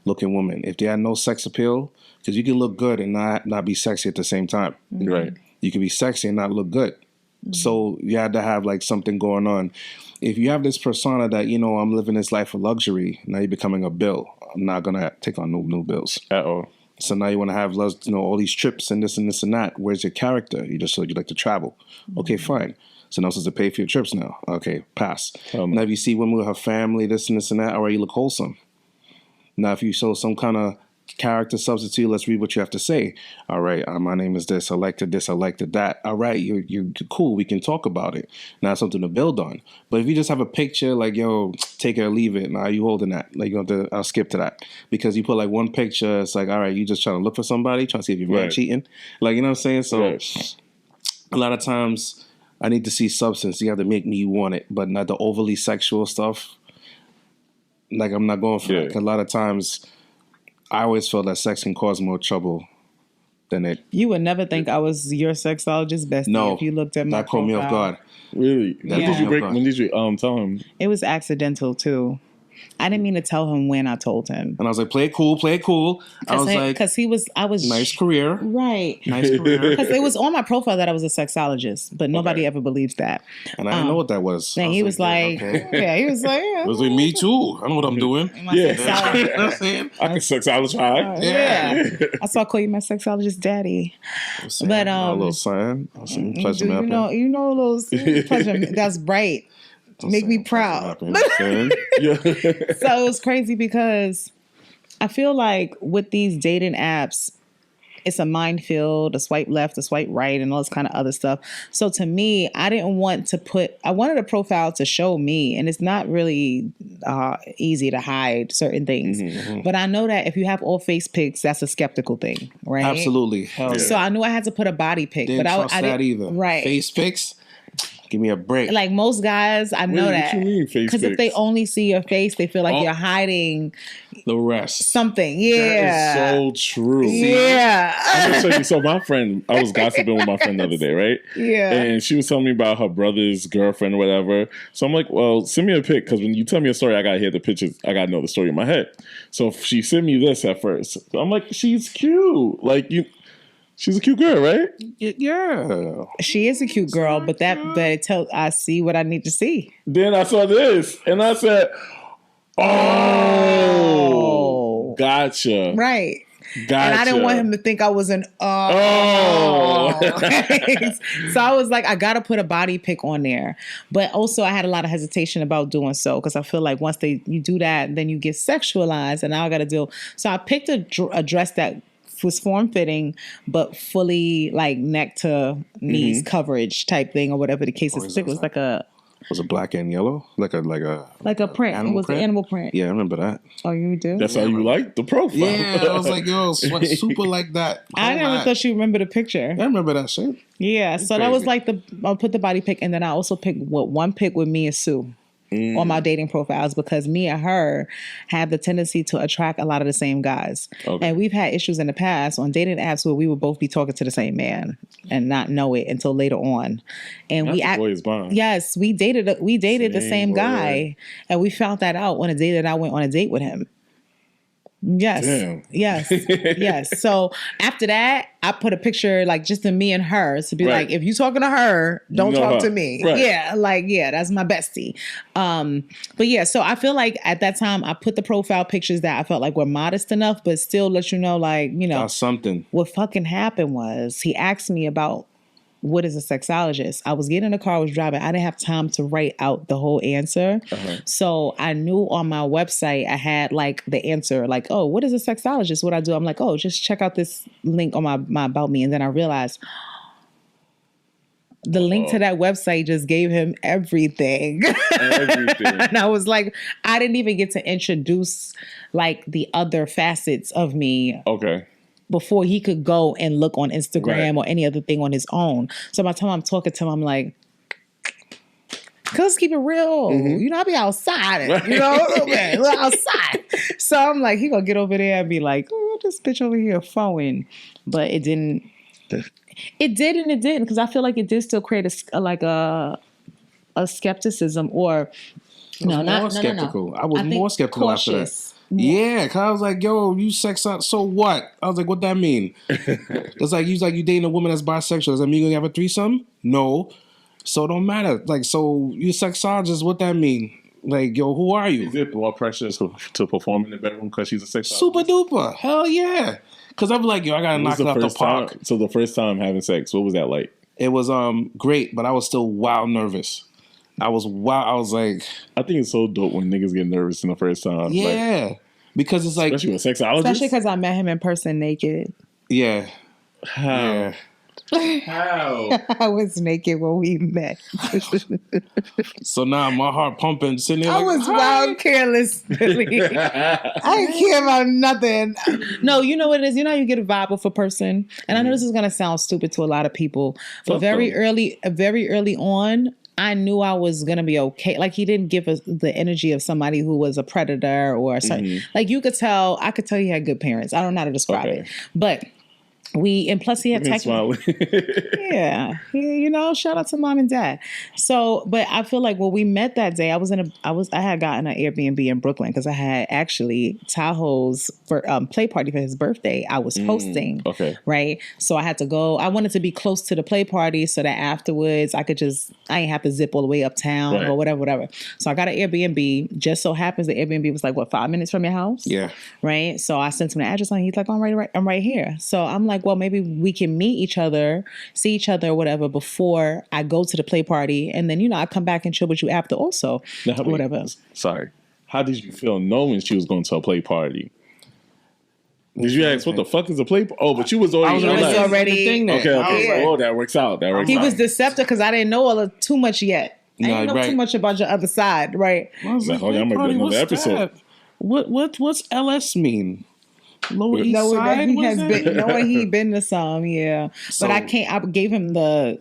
looking woman. If they had no sex appeal, because you can look good and not be sexy at the same time. Mm-hmm. Right. You can be sexy and not look good. Mm-hmm. So you had to have like something going on. If you have this persona that, I'm living this life of luxury, now you're becoming a bill. I'm not going to take on no new bills. At all. So now you want to have, all these trips and this and this and that. Where's your character? You just said you like to travel. Mm-hmm. Okay, fine. So now supposed to pay for your trips now. Okay, pass. Now if you see women with her family, this and this and that, all right, you look wholesome. Now if you show some kind of character substitute, let's read what you have to say. All right, my name is this. I like to this. I like to that. All right, you're cool. We can talk about it. Now something to build on. But if you just have a picture like, yo, take it or leave it. Now you holding that. Like I'll skip to that because you put like one picture. It's like, all right, you just trying to look for somebody, trying to see if you're cheating. Like, you know what I'm saying? So a lot of times I need to see substance. You have to make me want it, but not the overly sexual stuff. Like I'm not going for that. 'Cause a lot of times I always felt that sex can cause more trouble than it. You would never think I was your sexologist bestie if you looked at my that caught me off guard. Really? When did you tell him? It was accidental too. I didn't mean to tell him when I told him. And I was like, play it cool. I was like, because I was nice career. Right. Nice career. Because it was on my profile that I was a sexologist, but nobody ever bells that. And I didn't know what that was. And he was like, he was like, it was like, me too. I know what I'm doing. Yeah. I can sexologize. Yeah. I saw call you my sexologist daddy. But a little sign. You know those pleasure. That's bright. Make me proud. So it was crazy because I feel like with these dating apps, it's a minefield, a swipe left, a swipe right, and all this kind of other stuff. So to me, I wanted a profile to show me, and it's not really easy to hide certain things. Mm-hmm. But I know that if you have all face pics, that's a skeptical thing, right? Absolutely. So I knew I had to put a body pic. Didn't trust that either. Right. Face pics? Give me a break. Like most guys, I know that. What you mean, face because if they only see your face, they feel like you're hiding the rest. Something. Yeah. That is so true. Yeah. I'm gonna tell you. So my friend, I was gossiping with my friend the other day, right? Yeah. And she was telling me about her brother's girlfriend or whatever. So I'm like, well, send me a pic because when you tell me a story, I gotta hear the pictures. I gotta know the story in my head. So she sent me this at first. I'm like, she's cute. Like you. She's a cute girl, right? Yeah. She is a cute girl, but I see what I need to see. Then I saw this, and I said, oh. Gotcha. Right. Gotcha. And I didn't want him to think I was an So I was like, I got to put a body pic on there. But also I had a lot of hesitation about doing so because I feel like once you do that, then you get sexualized and now I got to deal. So I picked a dress that was form fitting, but fully like neck to knees coverage type thing, or whatever the case is. It was like a. Was it black and yellow? Like a print. It was an animal print. Yeah, I remember that. Oh, you do? That's how you like the profile. Yeah, I was like, yo, super like that. I never thought you remember the picture. I remember that shit. Yeah, so that was like I'll put the body pic, and then I also picked one pic with me and Sue. On my dating profiles, because me and her have the tendency to attract a lot of the same guys. Okay. And we've had issues in the past on dating apps where we would both be talking to the same man and not know it until later on. And yes, we dated the same guy, and we found that out on a day that I went on a date with him. Yes. Damn. Yes. Yes. So after that, I put a picture like just of me and her to be like, if you talking to her, don't talk to me. Right. Yeah. That's my bestie. But yeah, so I feel like at that time I put the profile pictures that I felt like were modest enough, but still let you know, like, something. What fucking happened was he asked me about what is a sexologist? I was getting in the car, I was driving. I didn't have time to write out the whole answer. So I knew on my website, I had like the answer, like, oh, what is a sexologist? What I do? I'm like, oh, just check out this link on my About Me. And then I realized the link to that website just gave him everything. And I was like, I didn't even get to introduce like the other facets of me. Okay. Before he could go and look on Instagram or any other thing on his own. So by the time I'm talking to him, I'm like, let's keep it real. I be outside. Outside. So I'm like, he gonna get over there and be like, oh, this bitch over here phone. But it didn't. It did and it didn't, because I feel like it did still create a skepticism, or not skeptical. I was more skeptical after that. Yeah, cause I was like, yo, you sex out, so what? I was like, what that mean? It's like, you dating a woman that's bisexual. Does that mean you're gonna have a threesome? No. So it don't matter. Like, so you sexologist, what that mean? Like, yo, who are you? Is it more pressure to perform in the bedroom because she's a sexologist? Super duper. Hell yeah. Cause I'm like, yo, I gotta knock it out the park. So the first time having sex, what was that like? It was great, but I was still wild nervous. I was like, I think it's so dope when niggas get nervous in the first time. Yeah. Like, because it's like, especially with sexologist. Especially because I met him in person naked. Yeah. How? Yeah. How? I was naked when we met. So now my heart pumping, sitting there. I was wild careless. I didn't care about nothing. No, you know what it is? You know how you get a vibe of a person? And I know this is going to sound stupid to a lot of people, but very early on, I knew I was going to be okay. Like, he didn't give us the energy of somebody who was a predator or something. Like, I could tell he had good parents. I don't know how to describe it. But and plus he had yeah, shout out to mom and dad. So, but I feel like when we met that day, I had gotten an Airbnb in Brooklyn because I had actually Tahoe's play party for his birthday. I was hosting, right? So I had to go. I wanted to be close to the play party so that afterwards I ain't have to zip all the way uptown or whatever. So I got an Airbnb. Just so happens the Airbnb was like 5 minutes from your house, right? So I sent him the address and he's like, I'm right here. So I'm like, well, maybe we can meet each other, see each other or whatever before I go to the play party. And then, I come back and chill with you after also. Now, whatever. Sorry. How did you feel knowing she was going to a play party? Did you ask what the fuck is a play party? Oh, but you was already. Okay. Oh, that works out. He was deceptive because I didn't know too much yet. I didn't know too much about your other side, right? I was like, I'm going to do another episode. What's LS mean? Lower East Side? He been to some, yeah. So, but I gave him the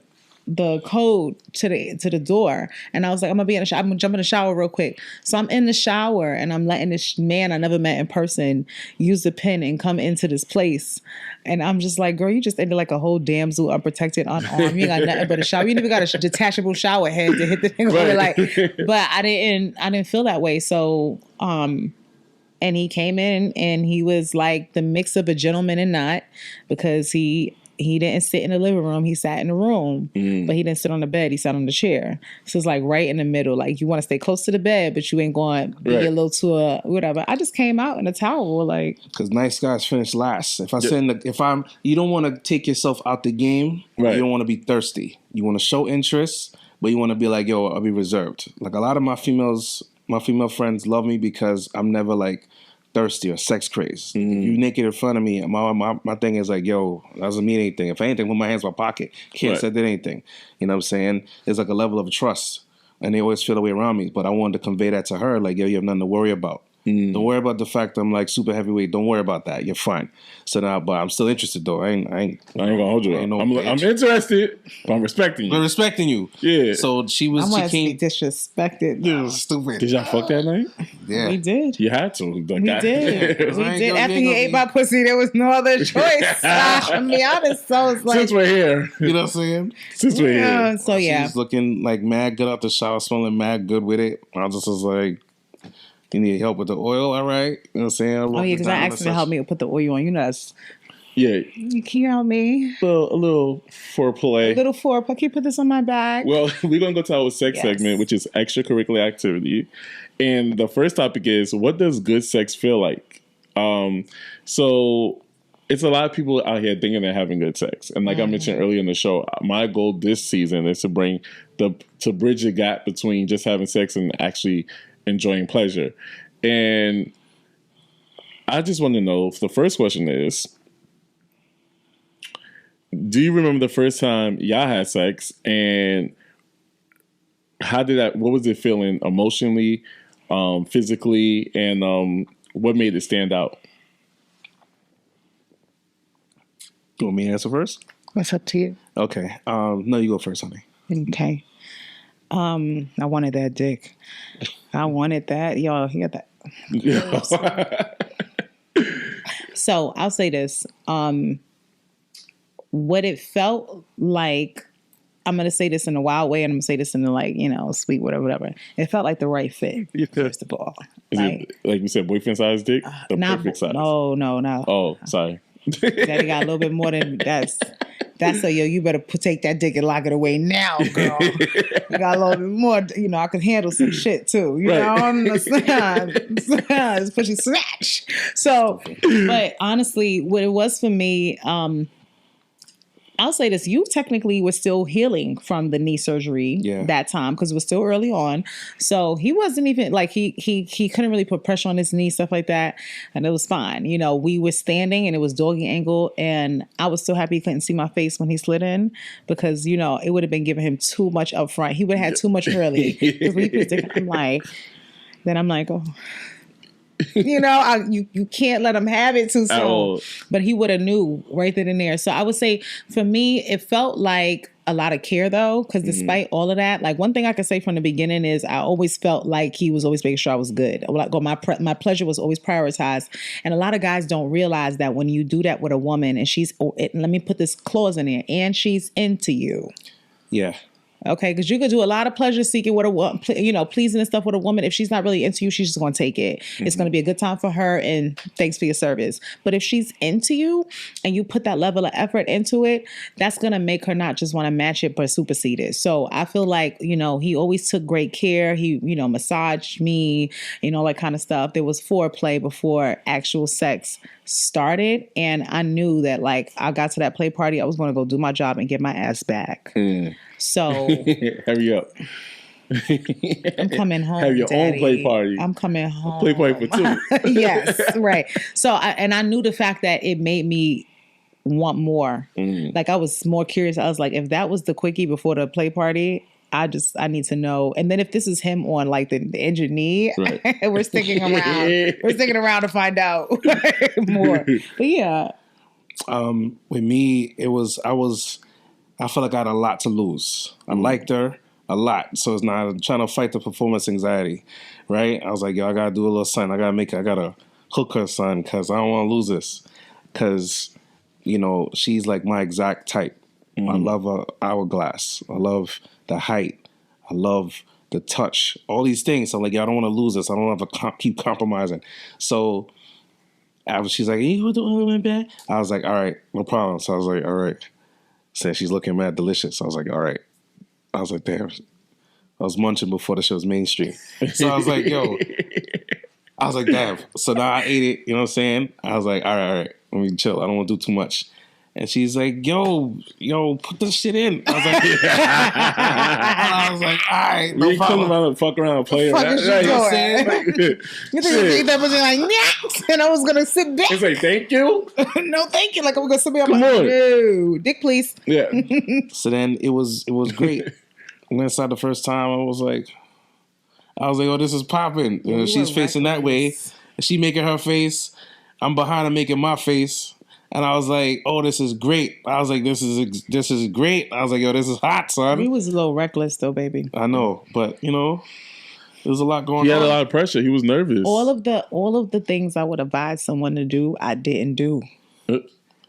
code to the door, and I was like, I'm gonna jump in the shower real quick. So I'm in the shower and I'm letting this man I never met in person use the pen and come into this place, and I'm just like, girl, you just ended like a whole damsel unprotected, unarmed. You got nothing but a shower. You never got a detachable shower head to hit the thing. Right. But I didn't feel that way. So and he came in and he was like the mix of a gentleman and not, because he didn't sit in the living room. He sat in the room, but he didn't sit on the bed. He sat on the chair. So it's like right in the middle. Like, you want to stay close to the bed, but you ain't going to be a little too whatever. I just came out in a towel, like, because nice guys finish last. If you don't want to take yourself out the game. Right. You don't want to be thirsty. You want to show interest, but you want to be like, yo, I'll be reserved. Like, a lot of my female friends love me because I'm never like thirsty or sex crazed. If you naked in front of me, my thing is like, yo, that doesn't mean anything. If anything, put my hands in my pocket. Can't say that anything. You know what I'm saying? There's like a level of trust. And they always feel the way around me. But I wanted to convey that to her, like, yo, you have nothing to worry about. Don't worry about the fact I'm like super heavyweight. Don't worry about that. You're fine. So now, but I'm still interested though. I ain't gonna hold you. I'm interested, but I'm respecting you. I'm respecting you. Yeah. So she came disrespected. This was stupid. Did y'all fuck that night? Yeah, we did. You had to. We did. We did. After he ate my pussy, there was no other choice. I mean, honest. So it's like, since we're here, you know what I'm saying? Since we're here, so yeah, she's looking like mad good out the shower, smelling mad good with it. I just was like, you need help with the oil, all right? You know what I'm saying? Oh yeah, because I asked him to help me put the oil on. You know, that's yeah. Can you help me? A little foreplay. A little foreplay. Can you put this on my back? Well, we're gonna go to our sex segment, which is extracurricular activity, and the first topic is, what does good sex feel like? So it's a lot of people out here thinking they're having good sex, and like I mentioned earlier in the show, my goal this season is to bridge the gap between just having sex and actually enjoying pleasure. And I just want to know, the first question is, do you remember the first time y'all had sex, and what was it feeling emotionally, physically, and what made it stand out? You want me to answer first? What's up to you? Okay. No, you go first, honey. Okay. I wanted that dick. I wanted that. Y'all hear that? So I'll say this. What it felt like, I'm going to say this in a wild way, and I'm going to say this in the sweet whatever. It felt like the right fit, first of all. Is it, like you said, boyfriend size dick? The perfect size? No. Oh, sorry. Daddy got a little bit more than that's so you better take that dick and lock it away now, girl. You got a little bit more, I can handle some shit too. You know, understand? It's pushy snatch. So, but honestly, what it was for me, I'll say this: you technically were still healing from the knee surgery that time because it was still early on. So he wasn't even like he couldn't really put pressure on his knee, stuff like that, and it was fine. We were standing and it was doggy angle, and I was so happy he couldn't see my face when he slid in because it would have been giving him too much up front. He would have had too much early. I'm like, oh. You can't let him have it too soon. But he would have knew right then and there. So I would say for me, it felt like a lot of care though, because despite all of that, like one thing I could say from the beginning is I always felt like he was always making sure I was good. Like my pleasure was always prioritized. And a lot of guys don't realize that when you do that with a woman and let me put this clause in there, and she's into you. Yeah. Okay, because you could do a lot of pleasure seeking with a woman, pleasing and stuff with a woman. If she's not really into you, she's just going to take it. Mm-hmm. It's going to be a good time for her, and thanks for your service. But if she's into you and you put that level of effort into it, that's going to make her not just want to match it, but supersede it. So I feel like, he always took great care. He, massaged me, all that kind of stuff. There was foreplay before actual sex started. And I knew that like I got to that play party, I was going to go do my job and get my ass back. So hurry up. I'm coming home. Have your Daddy. own play party. I'm coming home. Play party for two. Yes, right. So I knew the fact that it made me want more. Like I was more curious. I was like, if that was the quickie before the play party, I need to know. And then if this is him on like the injured knee, right. We're sticking around. We're sticking around to find out more. But yeah. With me, I felt like I had a lot to lose. I liked her a lot. So it's not I'm trying to fight the performance anxiety, right? I was like, yo, I got to do a little something. I got to hook her, son, because I don't want to lose this. Because, she's like my exact type. I love her hourglass. I love the height. I love the touch. All these things. So I'm like, yo, I don't want to lose this. I don't have to keep compromising. So she's like, you doing bad? I was like, all right, no problem. So I was like, all right. Said she's looking mad delicious. I was like, all right. I was like, damn. I was munching before the show was mainstream. So I was like, yo. I was like, damn. So now I ate it. You know what I'm saying? I was like, all right. Let me chill. I don't want to do too much. And she's like, yo, put this shit in. I was like, I was like, all right, no problem. Around and fuck around and play around. You think that was like, yeah, and I was gonna sit back. It's like, thank you. No, thank you. Like I'm gonna sit back. Come on. No, dick, please. Yeah. So then it was great. When inside the first time, I was like, oh, this is popping. She's facing that way. She making her face. I'm behind her making my face. And I was like, oh, this is great. I was like, this is great. I was like, yo, this is hot, son. He was a little reckless though, baby. I know, but there was a lot going on. He had a lot of pressure. He was nervous. All of the things I would advise someone to do, I didn't do.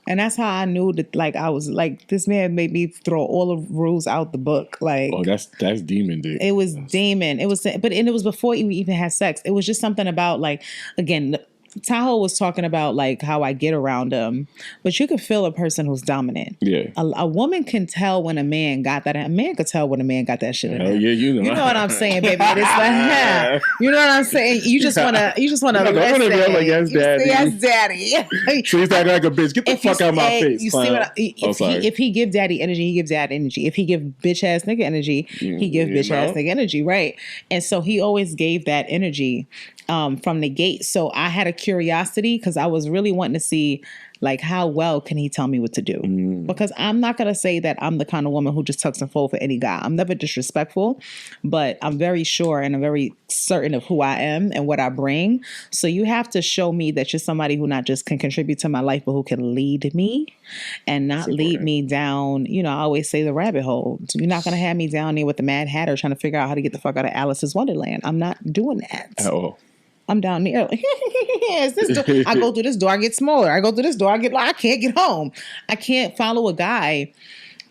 And that's how I knew that, like, I was like, this man made me throw all the rules out the book. Like, oh, that's demon, dude. It was demon. It was, and it was before we even had sex. It was just something about, like, again, Tahoe was talking about like how I get around him, but you could feel a person who's dominant. Yeah, a woman can tell when a man got that. A man could tell when a man got that shit in him. Yeah, you know. You know what I'm saying, baby? It's like, you know what I'm saying. You just wanna listen. Like, yes, daddy. Yes, daddy. So he's acting like a bitch. Get the fuck out of my face. You see if he give daddy energy, he gives dad energy. If he give bitch ass nigga energy, he give bitch ass nigga energy, right? And so he always gave that energy from the gate. So I had a curiosity because I was really wanting to see like how well can he tell me what to do, because I'm not going to say that I'm the kind of woman who just tucks and folds for any guy. I'm never disrespectful, but I'm very sure and I'm very certain of who I am and what I bring. So you have to show me that you're somebody who not just can contribute to my life, but who can lead me and not lead me down, I always say the rabbit hole. You're not going to have me down there with the Mad Hatter trying to figure out how to get the fuck out of Alice's Wonderland. I'm not doing that. At all. I'm down there. Yes, this door. I go through this door, I get smaller. I go through this door, I can't get home. I can't follow a guy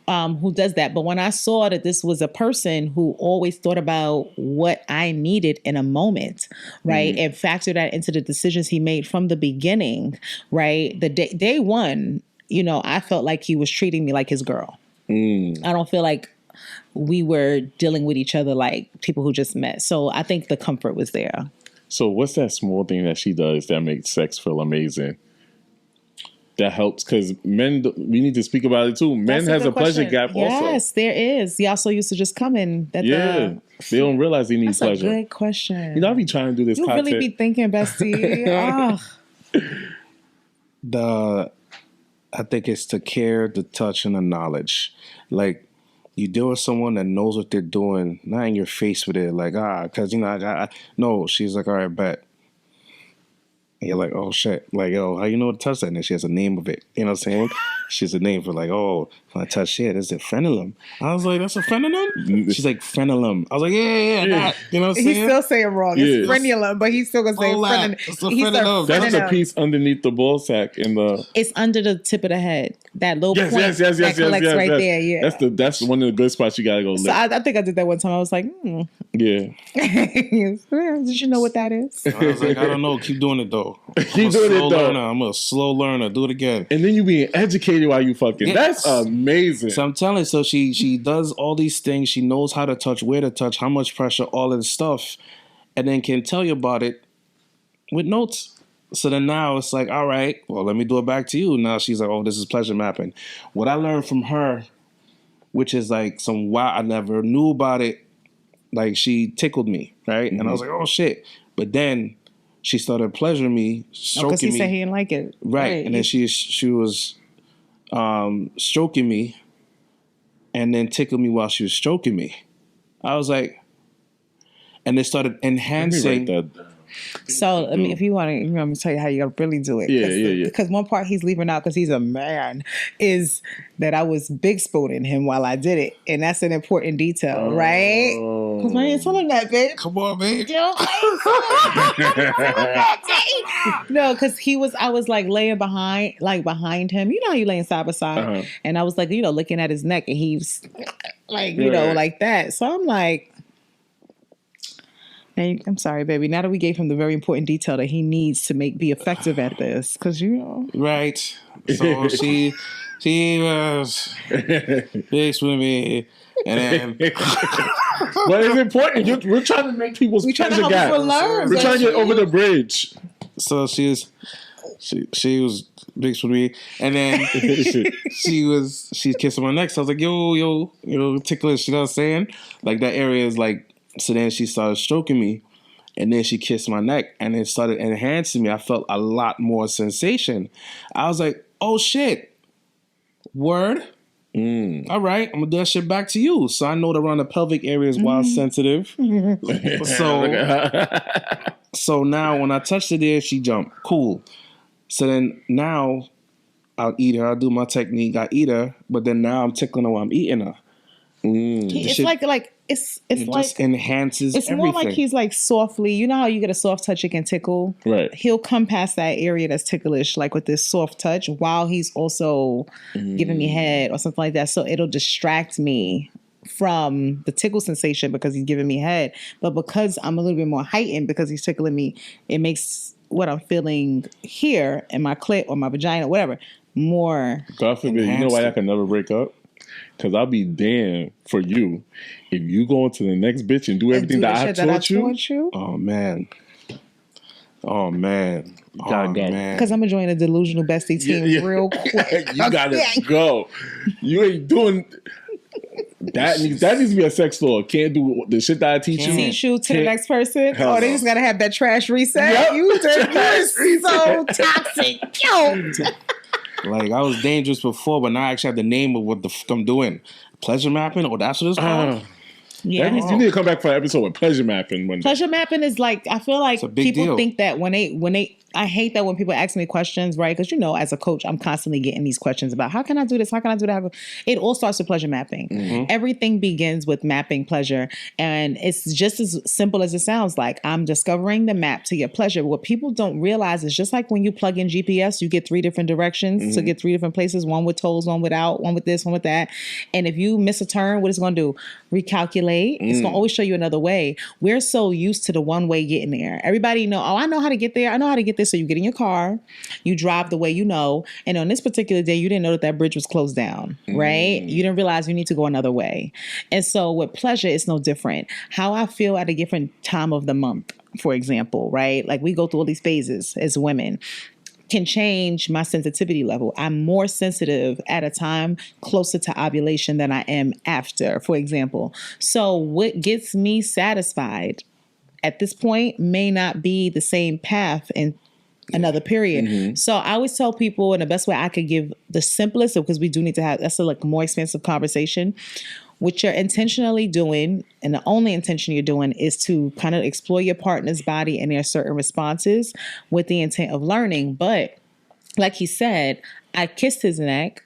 who does that. But when I saw that this was a person who always thought about what I needed in a moment, right, and factored that into the decisions he made from the beginning, right, the day one, I felt like he was treating me like his girl. I don't feel like we were dealing with each other like people who just met. So I think the comfort was there. So what's that small thing that she does that makes sex feel amazing? That helps, because men, we need to speak about it too. Men has a pleasure gap also. Yes, there is. Y'all so used to just coming. They don't realize they need pleasure. That's a good question. I be trying to do this you content. You really be thinking, bestie. I think it's the care, the touch, and the knowledge. Like, you deal with someone that knows what they're doing, not in your face with it, like, because, no, she's like, all right, bet. And you're like, oh, shit. Like, yo, how you know to touch that? And she has a name of it. You know what I'm saying? She has a name for like, oh, when I touch shit, is it frenulum? I was like, that's a frenulum? She's like, frenulum. I was like, yeah. That. You know what I'm saying? He's still saying wrong. It's frenulum, but he's still going to say frenulum. It's a frenulum. That's the piece underneath the ball sack in the... It's under the tip of the head. That little point that collects right there, yeah. That's one of the good spots you got to go lick. So I think I did that one time. I was like, Yeah. Did you know what that is? I was like, I don't know. Keep doing it, though. Keep doing it, though. I'm a slow learner. Do it again. And then you being educated while you fucking. Yes. That's amazing. So I'm telling you, so she does all these things. She knows how to touch, where to touch, how much pressure, all of this stuff, and then can tell you about it with notes. So then now it's like, all right, well, let me do it back to you. Now she's like, oh, this is pleasure mapping. What I learned from her, which is like some wow, I never knew about it. Like, she tickled me, right? And I was like, oh, shit. But then she started pleasuring me, stroking me. Because he said he didn't like it. Right. And then she was stroking me and then tickled me while she was stroking me. I was like, and they started enhancing. Let me write that down. So, I mean, if you want to, let me tell you how you got to really do it. Yeah. Because one part he's leaving out because he's a man is that I was big spooning him while I did it. And that's an important detail, right? Because I ain't telling that, babe. Come on, babe. No, because I was like laying behind him. You know how you laying side by side? And I was like, looking at his neck and he's like, like that. So I'm like, I'm sorry, baby. Now that we gave him the very important detail that he needs to be effective at this, because right. So she was big with me, and then. But it's important. We're trying to make people's pleasure gap. We're trying to get over the bridge. So she was Biggs for me. And then she's kissing my neck. So I was like, yo, ticklish, you know what I'm saying? Like that area is like, so then she started stroking me. And then she kissed my neck and it started enhancing me. I felt a lot more sensation. I was like, oh shit. Word. All right, I'm gonna do that shit back to you. So I know that around the pelvic area is wild sensitive. So now when I touched her there, she jumped. Cool. So then now I'll eat her. I'll do my technique. I eat her, but then now I'm tickling her while I'm eating her. It's shit, like it's like just enhances. It's everything. more like he's like softly. You know how you get a soft touch, it can tickle. Right. He'll come past that area that's ticklish, like with this soft touch, while he's also giving me head or something like that. So it'll distract me from the tickle sensation because he's giving me head. But because I'm a little bit more heightened because he's tickling me, it makes what I'm feeling here in my clit or my vagina, whatever, more. God forbid, you know why I can never break up? Because I'll be damned for you if you go into the next bitch and do everything that I taught you. Oh, man. Because I'm enjoying a delusional bestie team real quick. You gotta go. You ain't doing... That needs to be a sex law. Can't do the shit that I teach you. Teach you to the next person. Hell no. They just gotta have that trash reset. Yep. You're so toxic. Yo. Like I was dangerous before, but now I actually have the name of what the fuck I'm doing. Pleasure mapping? Oh, that's what it's called? Yeah. That means you need to come back for an episode with pleasure mapping. Pleasure mapping is like, I feel like people think that when they I hate that when people ask me questions, right? Because, as a coach, I'm constantly getting these questions about how can I do this? How can I do that? It all starts with pleasure mapping. Mm-hmm. Everything begins with mapping pleasure. And it's just as simple as it sounds like. I'm discovering the map to your pleasure. What people don't realize is just like when you plug in GPS, you get 3 different directions to get 3 different places, one with tolls, one without, one with this, one with that. And if you miss a turn, what it's going to do? Recalculate. It's going to always show you another way. We're so used to the one way getting there. Everybody know, I know how to get there. I know how to get there. So you get in your car, you drive the way you know, and on this particular day, you didn't know that bridge was closed down, right? You didn't realize you need to go another way. And so with pleasure, it's no different. How I feel at a different time of the month, for example, right? Like we go through all these phases as women, can change my sensitivity level. I'm more sensitive at a time closer to ovulation than I am after, for example. So what gets me satisfied at this point may not be the same path in another period. So I always tell people, and the best way I could give the simplest, because we do need to have, that's a more expensive conversation. What you're intentionally doing, and the only intention you're doing, is to kind of explore your partner's body and their certain responses with the intent of learning. But like he said, I kissed his neck.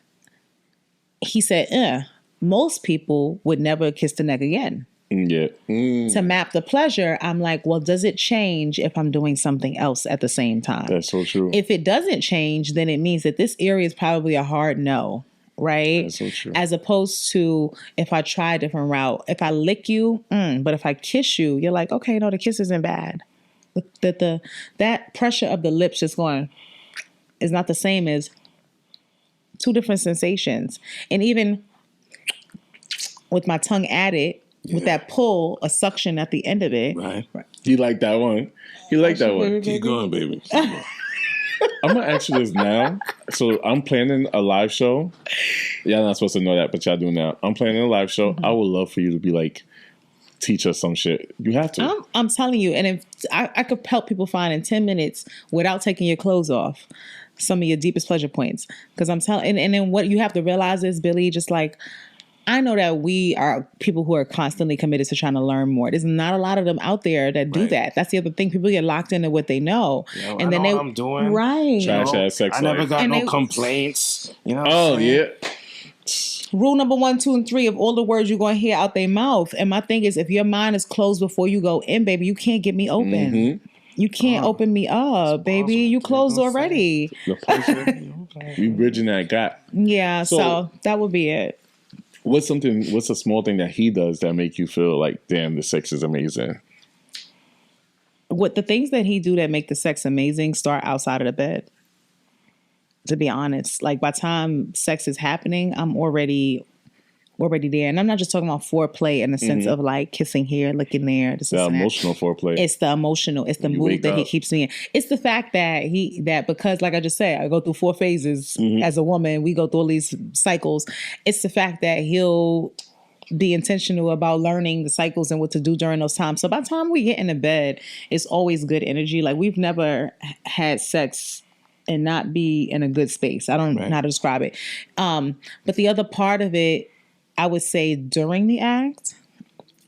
He said, most people would never kiss the neck again. Yeah. To map the pleasure, I'm like, well, does it change if I'm doing something else at the same time? That's so true. If it doesn't change, then it means that this area is probably a hard no, right? That's so true. As opposed to if I try a different route. If I lick you, but if I kiss you, you're like, okay, no, the kiss isn't bad. That pressure of the lips just going is not the same as 2 different sensations. And even with my tongue added, with that pull, a suction at the end of it. Right. He liked that one. Keep going, baby. I'm going to ask you this now. So I'm planning a live show. Y'all not supposed to know that, but y'all do now. I'm planning a live show. I would love for you to be like, teach us some shit. You have to. I'm telling you. And if I could help people find in 10 minutes without taking your clothes off some of your deepest pleasure points. Because I'm telling, and then what you have to realize is, Billy, just like, I know that we are people who are constantly committed to trying to learn more. There's not a lot of them out there that do that. That's the other thing. People get locked into what they know. And then what I'm doing. Right. Trash ass sex I never life. got no complaints. You know Oh, yeah. Rule number 1, 2, and 3 of all the words you're going to hear out their mouth. And my thing is, if your mind is closed before you go in, baby, you can't get me open. You can't open me up, baby. You closed already. We bridging that gap. Yeah, so that would be it. What's a small thing that he does that make you feel like, damn, the sex is amazing? What the things that he do that make the sex amazing start outside of the bed. To be honest, like by the time sex is happening, I'm already already there. And I'm not just talking about foreplay in the sense of like kissing here, looking there. The emotional foreplay. It's the emotional. It's the mood that he keeps me in. It's the fact that because, like I just said, I go through 4 phases as a woman. We go through all these cycles. It's the fact that he'll be intentional about learning the cycles and what to do during those times. So by the time we get into bed, it's always good energy. Like we've never had sex and not be in a good space. I don't know how to describe it. But the other part of it, I would say during the act,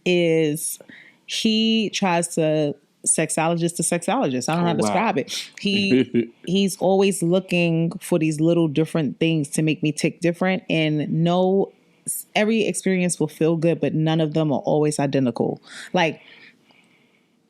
is he tries to sexologist to sexologist. I don't know how to describe it. He's always looking for these little different things to make me tick different. And every experience will feel good, but none of them are always identical. Like,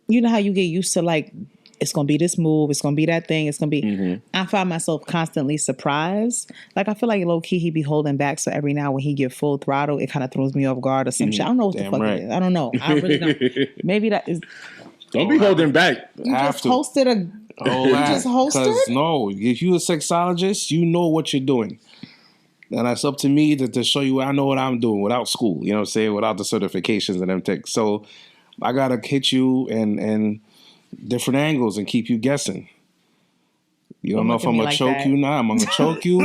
you know how you get used to like, it's going to be this move, it's going to be that thing, it's going to be... I find myself constantly surprised. Like, I feel like low-key he be holding back, so every now when he get full throttle, it kind of throws me off guard or some shit. I don't know what the fuck it is. I don't know. I really don't. Maybe that is... Don't be holding back. You just hosted a... You just hosted? No, if you're a sexologist, you know what you're doing. And that's up to me to show you I know what I'm doing without school, you know what I'm saying, without the certifications and them things. So I got to hit you and different angles and keep you guessing. You don't know if I'm going to choke you now. I'm going to choke you.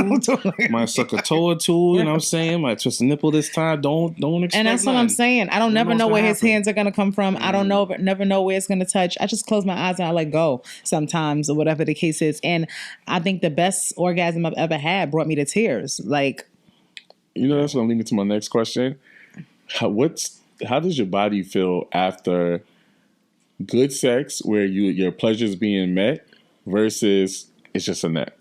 Might suck a toe or two, you know what I'm saying? Might twist a nipple this time. Don't expect And that's what I'm saying. I don't never know where his hands are going to come from. I don't never know where it's going to touch. I just close my eyes and I let go sometimes or whatever the case is. And I think the best orgasm I've ever had brought me to tears. Like, you know, that's going to lead me to my next question. How does your body feel after good sex where your pleasure's being met versus it's just a nut?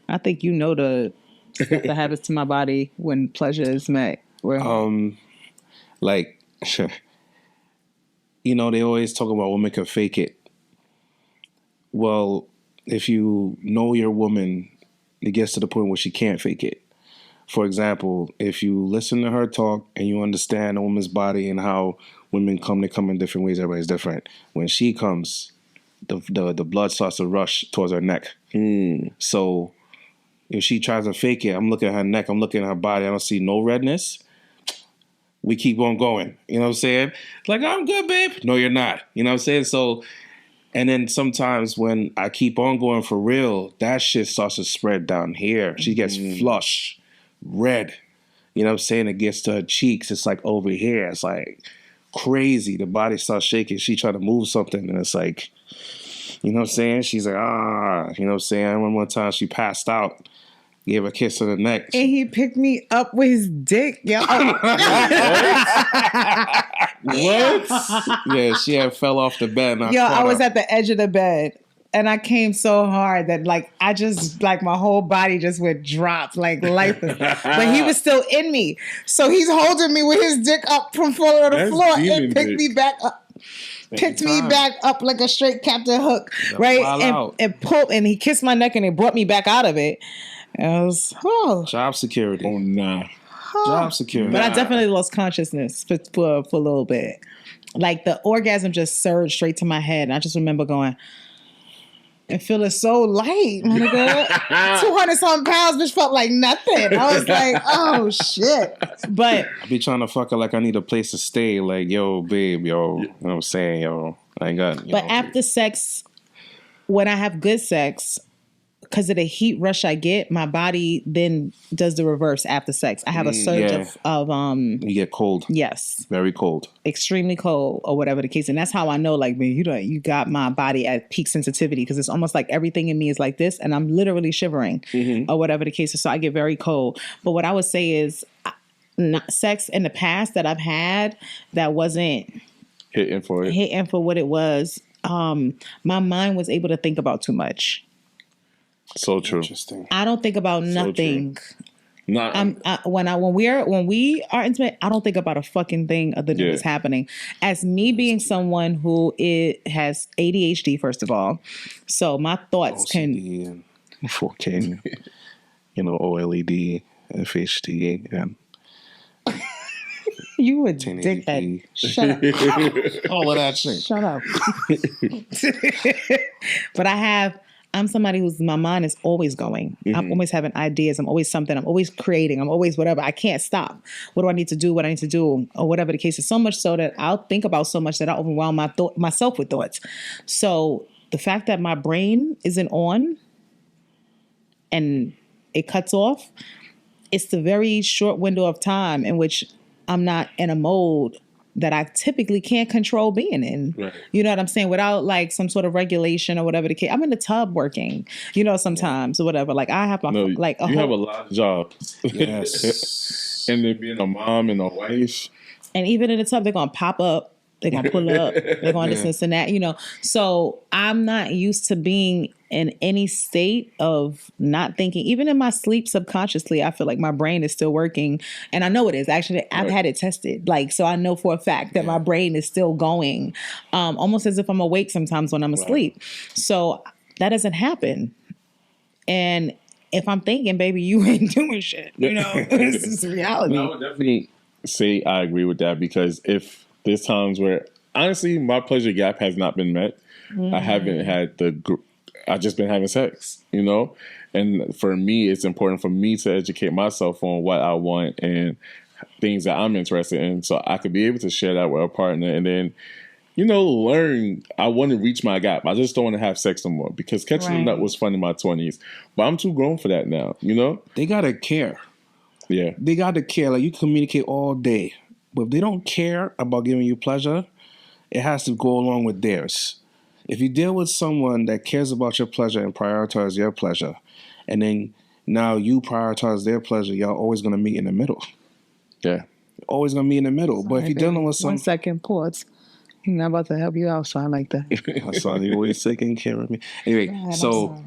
I think you know the stuff that happens to my body when pleasure is met. Like, you know, they always talk about women can fake it. Well, if you know your woman, it gets to the point where she can't fake it. For example, if you listen to her talk and you understand a woman's body and how women they come in different ways. Everybody's different. When she comes, the blood starts to rush towards her neck. So if she tries to fake it, I'm looking at her neck, I'm looking at her body, I don't see no redness. We keep on going. You know what I'm saying? Like, I'm good, babe. No, you're not. You know what I'm saying? So, and then sometimes when I keep on going for real, that shit starts to spread down here. She gets flush, red. You know what I'm saying? It gets to her cheeks. It's like over here. It's like crazy. The body starts shaking. She try to move something and it's like, you know what I'm saying? She's like, you know what I'm saying? I remember one time she passed out, gave a kiss on the neck. And he picked me up with his dick, yo. What? Yeah, she had fell off the bed. And I was at the edge of the bed. And I came so hard that, like, I just, like, my whole body just went drop, like, lifeless. But he was still in me. So he's holding me with his dick up from falling on the floor and picked me back up. Picked me back up like a straight Captain Hook, right? And pulled, and he kissed my neck and it brought me back out of it. And I was, job security. Oh, nah. Job security. But I definitely lost consciousness for a little bit. Like, the orgasm just surged straight to my head. And I just remember going, and feeling so light, my nigga. 200-something pounds, bitch, felt like nothing. I was like, oh, shit. But I be trying to fuck her like I need a place to stay. Like, yo, babe, yo. You know what I'm saying? Yo, I ain't got... But after sex, when I have good sex, because of the heat rush I get, my body then does the reverse after sex. I have a surge of you get cold. Yes. Very cold. Extremely cold, or whatever the case. And that's how I know, like, man, you got my body at peak sensitivity, because it's almost like everything in me is like this, and I'm literally shivering, or whatever the case is. So I get very cold. But what I would say is, not sex in the past that I've had that wasn't hitting for what it was, my mind was able to think about too much. So true. Interesting. I don't think about nothing. Not when we are intimate, I don't think about a fucking thing other than what's happening. As me being someone who has ADHD, first of all, so my thoughts OCD can 4K, OLED, FHD, and you a dickhead. Shut up. All of that shit. Shut up. But I I'm somebody my mind is always going. Mm-hmm. I'm always having ideas. I'm always something. I'm always creating. I'm always whatever. I can't stop. What do I need to do? What I need to do? Or whatever the case is. So much so that I'll think about so much that I overwhelm myself with thoughts. So the fact that my brain isn't on and it cuts off, it's the very short window of time in which I'm not in a mode that I typically can't control being in. Right. You know what I'm saying? Without like some sort of regulation or whatever the case. I'm in the tub working, sometimes or whatever. Like I have my you have a lot of jobs. Yes. And then being a mom and a wife. And even in the tub, they're gonna pop up. They're going to pull up. They're going to this and that, So I'm not used to being in any state of not thinking. Even in my sleep subconsciously, I feel like my brain is still working. And I know it is. Actually, I've had it tested. So I know for a fact that my brain is still going, almost as if I'm awake sometimes when I'm asleep. So that doesn't happen. And if I'm thinking, baby, you ain't doing shit, this is reality. I would definitely say I agree with that because if there's times where, honestly, my pleasure gap has not been met. Mm-hmm. I haven't had I've just been having sex, And for me, it's important for me to educate myself on what I want and things that I'm interested in. So I could be able to share that with a partner and then, learn. I want to reach my gap. I just don't want to have sex no more because catching the nut was fun in my 20s. But I'm too grown for that now, They got to care. Yeah. They got to care. Like, you communicate all day. But if they don't care about giving you pleasure, it has to go along with theirs. If you deal with someone that cares about your pleasure and prioritize your pleasure, and then now you prioritize their pleasure, y'all always going to meet in the middle. Yeah. Always going to meet in the middle. Sorry, but if you're dealing with someone... 1 second, pause. I'm not about to help you out, son, like that. My son, you always taking care of me. Anyway, so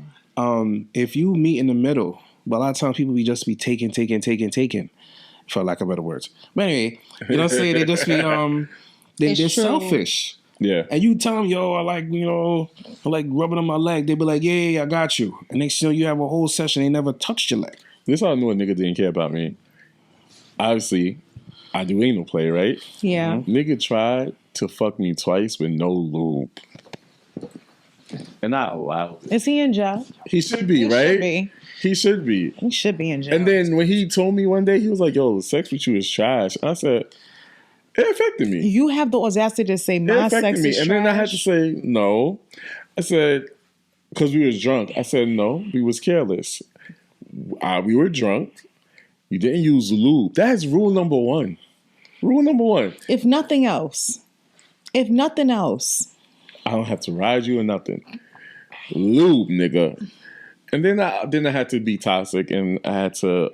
if you meet in the middle, but a lot of times people just be taking, for lack of better words. But anyway, you know what I'm saying? They just be they're selfish. Yeah. And you tell them, yo, I like rubbing on my leg. They be like, yeah, I got you. And next thing you have a whole session, they never touched your leg. This is how I knew a nigga didn't care about me. Obviously, I do anal play, right? Yeah. Mm-hmm. Nigga tried to fuck me twice with no lube. And I allowed it. Is he in jail? He should be, right? He should be. He should be in jail. And then when he told me one day, he was like, yo, sex with you is trash. I said, it affected me. You have the audacity to say my sex is trash. And then I had to say, no. I said, because we was drunk. I said, no, we was careless. We were drunk. You didn't use lube. That is rule number one. Rule number one. If nothing else. I don't have to ride you or nothing. Lube, nigga. And then I had to be toxic and I had to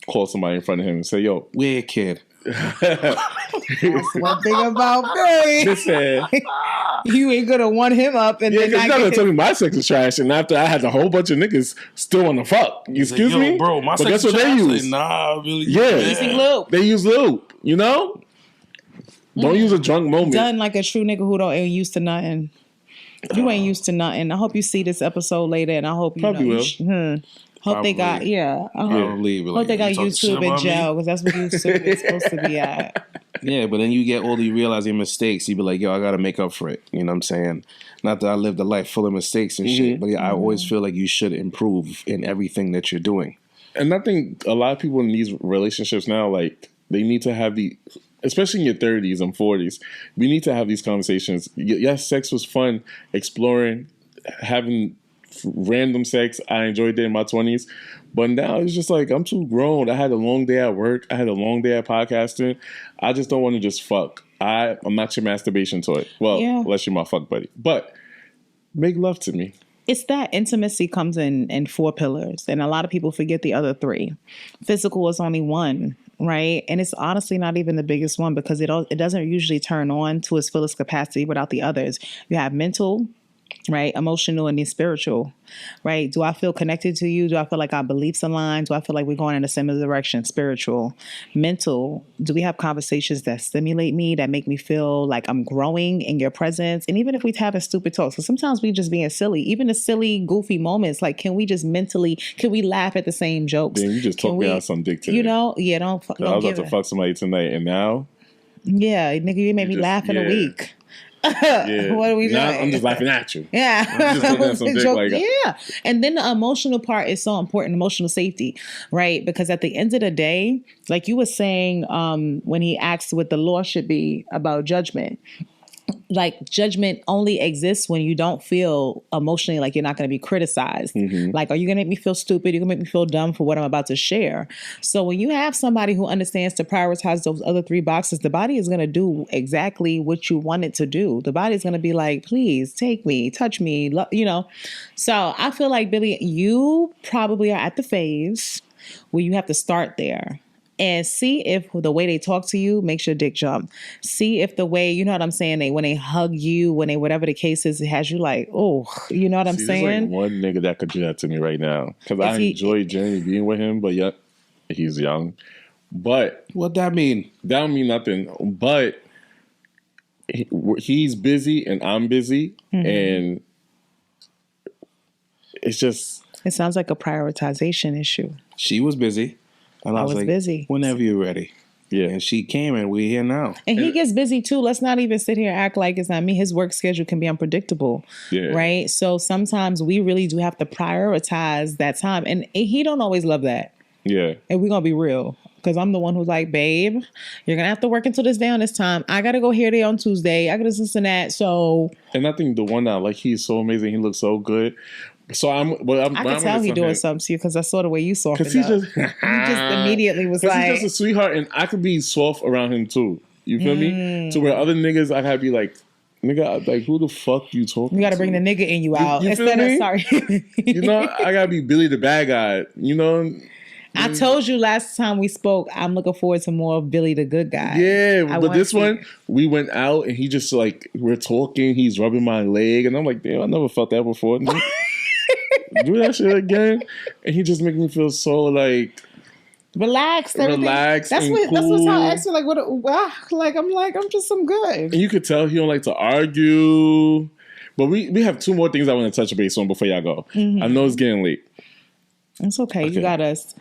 call somebody in front of him and say, yo, weird kid. That's one thing about me. Listen, you ain't gonna want him up and then you're not gonna tell me my sex is trash and after I had a whole bunch of niggas still want to fuck. Excuse me? Bro, my sex that's is what trash. They use. Nah, really. Yeah. They use lube, Don't use a drunk moment. Done like a true nigga who ain't used to nothing. You ain't used to nothing. I hope you see this episode later, and I hope you probably will. Hope they got Probably. Hope they got YouTube in jail because that's what YouTube is supposed to be at. Yeah, but then you get older, you realize your mistakes. You be like, yo, I got to make up for it. You know what I'm saying? Not that I lived a life full of mistakes and shit, but I always feel like you should improve in everything that you're doing. And I think a lot of people in these relationships now, like, they need to have especially in your 30s and 40s, we need to have these conversations. Yes, sex was fun, exploring, having random sex. I enjoyed it in my 20s. But now it's just like, I'm too grown. I had a long day at work. I had a long day at podcasting. I just don't want to just fuck. I'm not your masturbation toy. Well, unless you're my fuck buddy. But make love to me. It's that intimacy comes in 4 pillars. And a lot of people forget the other 3. Physical is only one. Right. And it's honestly not even the biggest one because it doesn't usually turn on to its fullest capacity without the others. You have mental, right? Emotional and then spiritual, right? Do I feel connected to you? Do I feel like our beliefs align? Do I feel like we're going in a similar direction? Spiritual. Mental. Do we have conversations that stimulate me, that make me feel like I'm growing in your presence? And even if we're having stupid talks, so sometimes we just being silly, even the silly, goofy moments, like, can we laugh at the same jokes? Then you just talk me out some dick today. Don't I was about to fuck somebody tonight and now? Yeah, nigga, you made me laugh in a week. Yeah. What are we doing? I'm just laughing at you. Yeah. I'm just looking at some dick like that. Yeah. And then the emotional part is so important, emotional safety, right? Because at the end of the day, like you were saying, when he asked what the law should be about judgment, like judgment only exists when you don't feel emotionally like you're not going to be criticized. Mm-hmm. Like, are you going to make me feel stupid? You're going to make me feel dumb for what I'm about to share. So when you have somebody who understands to prioritize those other three boxes, the body is going to do exactly what you want it to do. The body is going to be like, please take me, touch me, you know. So I feel like, Billy, you probably are at the phase where you have to start there. And see if the way they talk to you makes your dick jump. See if the way, you know what I'm saying, when they hug you, when they, whatever the case is, it has you like, oh, you know what I'm saying? There's like one nigga that could do that to me right now. Because I enjoy genuinely being with him, but yet he's young. But what that mean? That don't mean nothing. But he's busy and I'm busy. Mm-hmm. And it's just... It sounds like a prioritization issue. She was busy. And I was like, busy. Whenever you're ready. Yeah. And she came and we're here now. And he gets busy too. Let's not even sit here and act like it's not me. His work schedule can be unpredictable. Yeah. Right? So sometimes we really do have to prioritize that time. And he don't always love that. Yeah. And we're going to be real. Because I'm the one who's like, babe, you're going to have to work until this day on this time. I got to go here today on Tuesday. I got to this and that. So. And I think the one that, like, he's so amazing. He looks so good. So I can tell he doing something to you because I saw the way you softened up. He just immediately was like, he's just a sweetheart, and I could be soft around him too. You feel me? To where other niggas, I gotta be like, nigga, like who the fuck you talking? You gotta bring the nigga in you out instead of sorry. You know, I gotta be Billy the bad guy. You know. I told you last time we spoke, I'm looking forward to more of Billy the good guy. Yeah, but this one, we went out and he just like, we're talking, he's rubbing my leg, and I'm like, damn, I never felt that before. Do that shit again, and he just make me feel so like relaxed. That's what cool. That's what's how I asked me like I'm just some good. And you could tell he don't like to argue. But we have two more things I want to touch base on before y'all go. Mm-hmm. I know it's getting late. It's okay. You got us.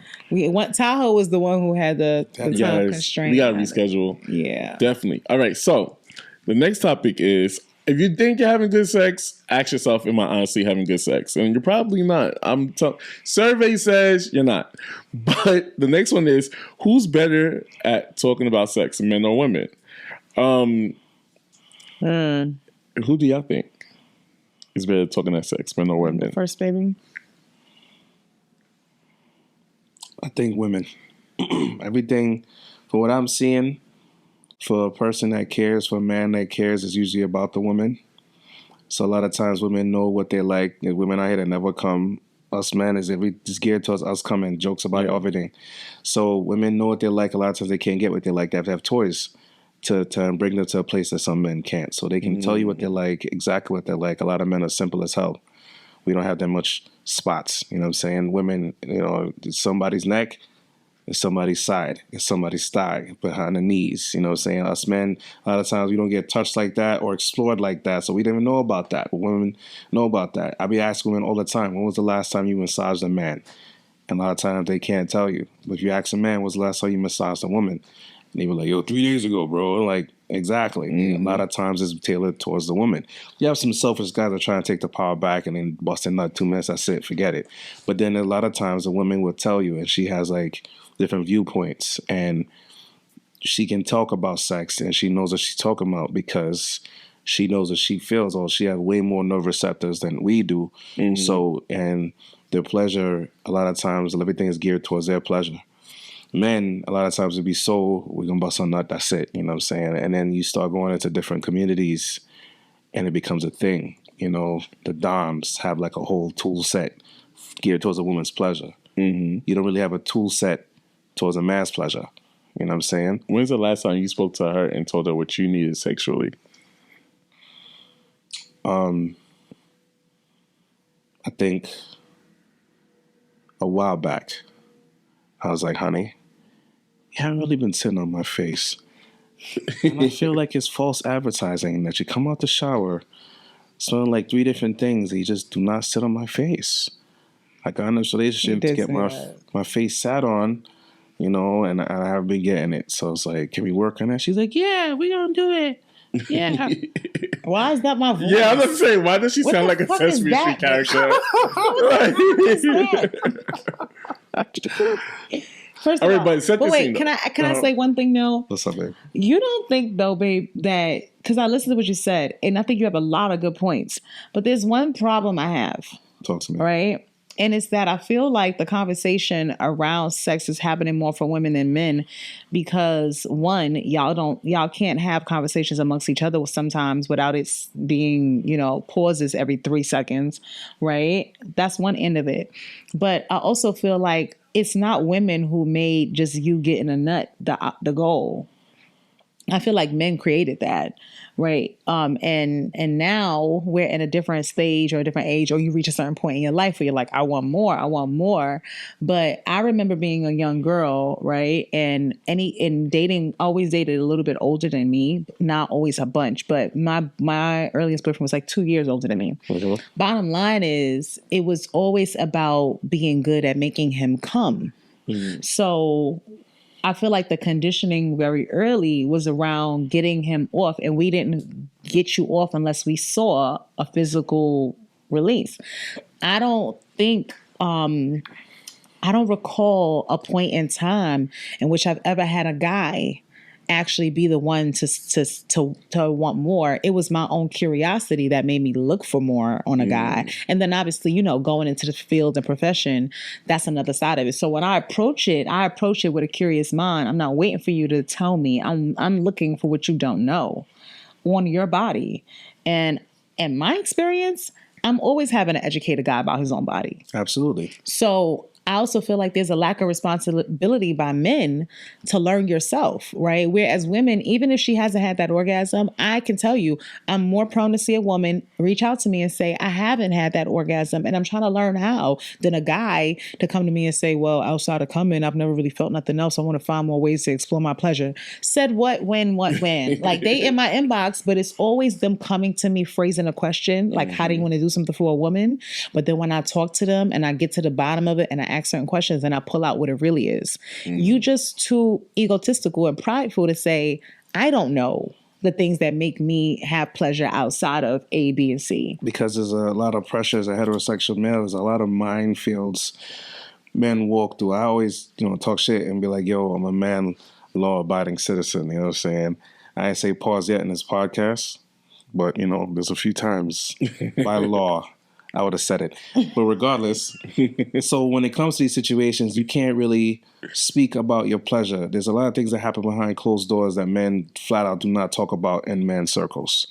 Tahoe was the one who had the time constraint. We got to reschedule. Yeah, definitely. All right. So the next topic is, if you think you're having good sex, ask yourself, am I honestly having good sex? And you're probably not. Survey says you're not. But the next one is, who's better at talking about sex, men or women? Who do y'all think is better at talking about sex, men or women? First, baby. I think women. Everything, from what I'm seeing, for a person that cares, for a man that cares, is usually about the woman. So a lot of times women know what they like. And women out here that never come. Us men is just geared towards us coming, jokes about everything. So women know what they like. A lot of times they can't get what they like. They have to have toys to bring them to a place that some men can't. So they can tell you what they like, exactly what they like. A lot of men are simple as hell. We don't have that much spots. You know what I'm saying? Women, it's somebody's neck. It's somebody's side. It's somebody's thigh, behind the knees. You know what I'm saying? Us men, a lot of times we don't get touched like that or explored like that, so we don't even know about that. But women know about that. I be asking women all the time, when was the last time you massaged a man? And a lot of times they can't tell you. But if you ask a man, when was the last time you massaged a woman? And they were like, 3 days ago, bro. I'm like, exactly. Mm-hmm. A lot of times it's tailored towards the woman. You have some selfish guys that try to take the power back and then bust a nut 2 minutes, that's it, forget it. But then a lot of times the woman will tell you, and she has like different viewpoints, and she can talk about sex, and she knows what she's talking about because she knows what she feels, or she has way more nerve receptors than we do. Mm-hmm. So, and their pleasure, a lot of times everything is geared towards their pleasure. Men, a lot of times, it'd be so, we're going to bust a nut, that's it, you know what I'm saying? And then you start going into different communities, and it becomes a thing. The doms have like a whole tool set geared towards a woman's pleasure. Mm-hmm. You don't really have a tool set towards a man's pleasure. You know what I'm saying? When's the last time you spoke to her and told her what you needed sexually? I think a while back, I was like, honey, you haven't really been sitting on my face. And I feel like it's false advertising that you come out the shower smelling like 3 different things and you just do not sit on my face. I got in this relationship to get my face sat on, and I haven't been getting it. So it's like, can we work on that? She's like, yeah, we're going to do it. Yeah. Why is that my voice? Yeah, I'm not saying, why does she sound like a Sesame Street character? First of all, but wait, can I say one thing though? What's up, babe? You don't think though, babe, that because I listened to what you said, and I think you have a lot of good points. But there's one problem I have. Talk to me. Right? And it's that I feel like the conversation around sex is happening more for women than men because one, y'all can't have conversations amongst each other sometimes without it being, pauses every 3 seconds, right? That's one end of it. But I also feel like it's not women who made just you getting a nut the goal. I feel like men created that, right? And now we're in a different stage or a different age, or you reach a certain point in your life where you're like, I want more. But I remember being a young girl, right? And in dating, always dated a little bit older than me, not always a bunch, but my earliest boyfriend was like 2 years older than me. Mm-hmm. Bottom line is, it was always about being good at making him come. Mm-hmm. So I feel like the conditioning very early was around getting him off, and we didn't get you off unless we saw a physical release. I don't recall a point in time in which I've ever had a guy actually be the one to want more. It was my own curiosity that made me look for more on a guy. And then obviously, going into the field and profession, that's another side of it. So when I approach it with a curious mind. I'm not waiting for you to tell me. I'm looking for what you don't know on your body. And in my experience, I'm always having to educate a guy about his own body. Absolutely. So I also feel like there's a lack of responsibility by men to learn yourself, right? Whereas women, even if she hasn't had that orgasm, I can tell you, I'm more prone to see a woman reach out to me and say, I haven't had that orgasm and I'm trying to learn how, than a guy to come to me and say, well, outside of coming, I've never really felt nothing else. I want to find more ways to explore my pleasure. Said what, when, what, when. Like they in my inbox, but it's always them coming to me phrasing a question, like, how do you want to do something for a woman? But then when I talk to them and I get to the bottom of it and I ask certain questions and I pull out what it really is. You just too egotistical and prideful to say, I don't know the things that make me have pleasure outside of A, B, and C. Because there's a lot of pressure as a heterosexual male. There's a lot of minefields men walk through. I always, talk shit and be like, yo, I'm a man, law-abiding citizen. You know what I'm saying? I ain't say pause yet in this podcast, but, there's a few times by law I would have said it. But regardless, so when it comes to these situations, you can't really speak about your pleasure. There's a lot of things that happen behind closed doors that men flat out do not talk about in man circles.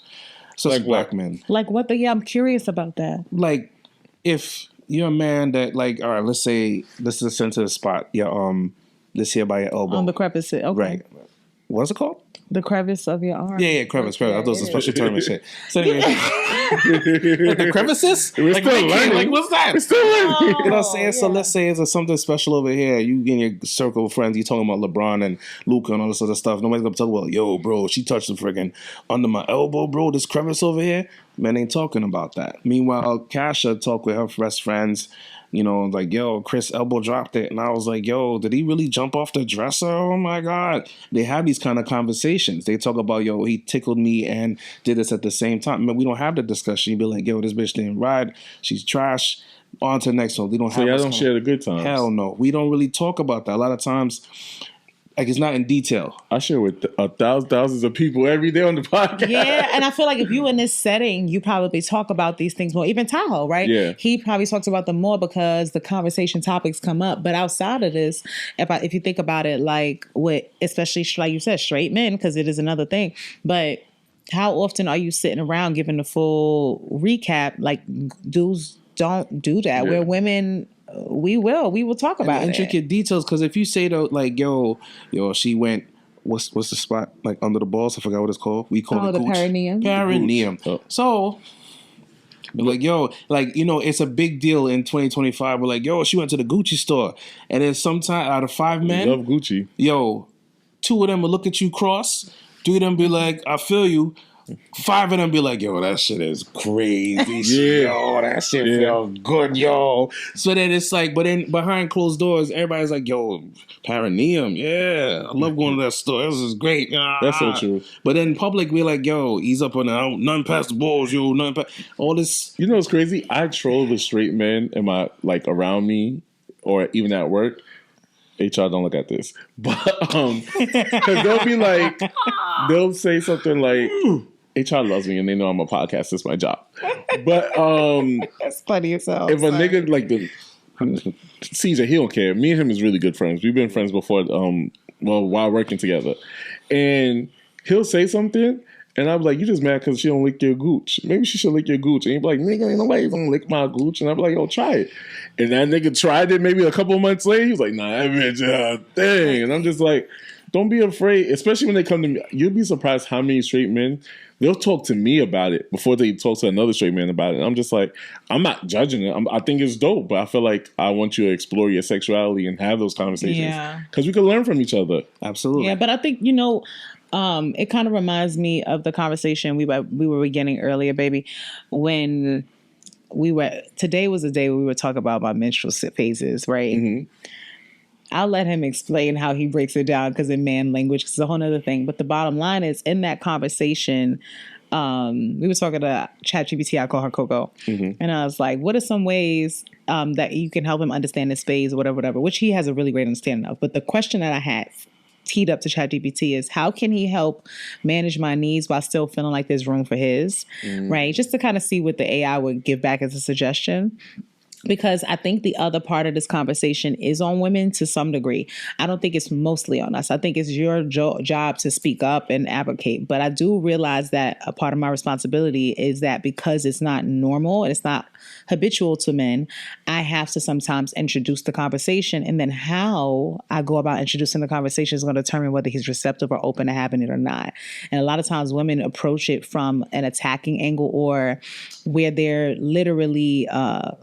So like black men. Like what? I'm curious about that. Like if you're a man that all right, let's say this is a sensitive spot. This here by your elbow. On the crevice. Okay. Right. What's it called? The crevice of your arm. Yeah, crevice. I thought it was a special term and shit. So anyway, the crevices? We're still learning. What's that? We're still learning. You know what I'm saying? So let's say it's something special over here. You in your circle of friends, you talking about LeBron and Luka and all this other stuff. Nobody's gonna talk about, yo, bro, she touched the friggin' under my elbow, bro. This crevice over here. Men ain't talking about that. Meanwhile, Kasha talked with her best friends. Like, yo, Chris elbow dropped it. And I was like, yo, did he really jump off the dresser? Oh, my God. They have these kind of conversations. They talk about, yo, he tickled me and did this at the same time. We don't have the discussion. You'd be like, yo, this bitch didn't ride. She's trash. On to the next one. We don't have. So y'all don't share the good times? Hell no. We don't really talk about that. A lot of times, it's not in detail. I share with thousands of people every day on the podcast. Yeah, and I feel like if you in this setting, you probably talk about these things more. Even Tahoe, right? Yeah. He probably talks about them more because the conversation topics come up. But outside of this, if you think about it, like with, especially like you said, straight men, because it is another thing. But how often are you sitting around giving the full recap? Like dudes don't do that. Yeah. Where women, we will talk about intricate details. Because if you say though, like, yo, she went, what's the spot like under the balls? I forgot what it's called. We call it the perineum. Perineum. Oh. So, like, yo, like, it's a big deal in 2025. We're like, yo, she went to the Gucci store, and then sometime out of 5 men, love Gucci. Yo, 2 of them will look at you cross. 3 of them be like, I feel you. 5 of them be like, yo, that shit is crazy. Yo, that shit feels good, yo. So then it's like, but then behind closed doors, everybody's like, yo, perineum, yeah. I love going to that store. This is great. That's so true. But in public, we're like, yo, ease up on that. None past the balls, yo. None past all this. You know what's crazy? I troll the straight men in my, like, around me or even at work. HR, don't look at this. But, because they'll be like, they'll say something like, HR loves me and they know I'm a podcast. It's my job. But that's funny as hell. If a nigga like the Caesar, he don't care. Me and him is really good friends. We've been friends before. While working together, and he'll say something, and I'm like, "You just mad because she don't lick your gooch? Maybe she should lick your gooch." And he'd be like, "Nigga, ain't nobody gonna lick my gooch." And I'm like, "Yo, try it." And that nigga tried it. Maybe a couple of months later, he was like, "Nah, that bitch, thing." And I'm just like, don't be afraid, especially when they come to me. You'll be surprised how many straight men, they'll talk to me about it before they talk to another straight man about it. And I'm just like, I'm not judging it. I think it's dope, but I feel like I want you to explore your sexuality and have those conversations. Because we can learn from each other. Absolutely. Yeah, but I think, it kind of reminds me of the conversation we were beginning earlier, baby, when today was the day we were talking about my menstrual we right? Mm-hmm. I'll let him explain how he breaks it down because in man language, because it's a whole other thing. But the bottom line is, in that conversation, we were talking to ChatGPT. I call her Coco. Mm-hmm. And I was like, what are some ways that you can help him understand this phase or whatever, which he has a really great understanding of. But the question that I had teed up to ChatGPT is, how can he help manage my needs while still feeling like there's room for his, right? Just to kind of see what the AI would give back as a suggestion. Because I think the other part of this conversation is on women to some degree. I don't think it's mostly on us. I think it's your job to speak up and advocate. But I do realize that a part of my responsibility is that because it's not normal and it's not habitual to men, I have to sometimes introduce the conversation. And then how I go about introducing the conversation is going to determine whether he's receptive or open to having it or not. And a lot of times women approach it from an attacking angle or where they're literally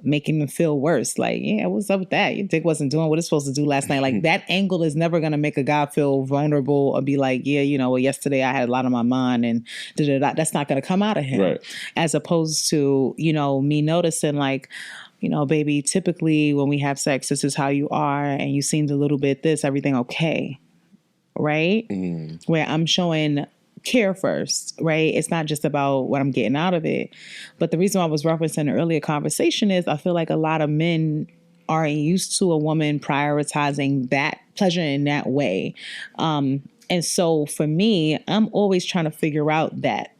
making them feel worse. Like, yeah, what's up with that? Your dick wasn't doing what it's supposed to do last night. Like, that angle is never going to make a guy feel vulnerable or be like, yeah, well, yesterday I had a lot on my mind and da-da-da. That's not going to come out of him. Right. As opposed to, me noticing like, baby, typically when we have sex, this is how you are and you seemed a little bit this, everything okay. Right? Where I'm showing care first, right? It's not just about what I'm getting out of it. But the reason why I was referencing an earlier conversation is I feel like a lot of men aren't used to a woman prioritizing that pleasure in that way. And so for me, I'm always trying to figure out that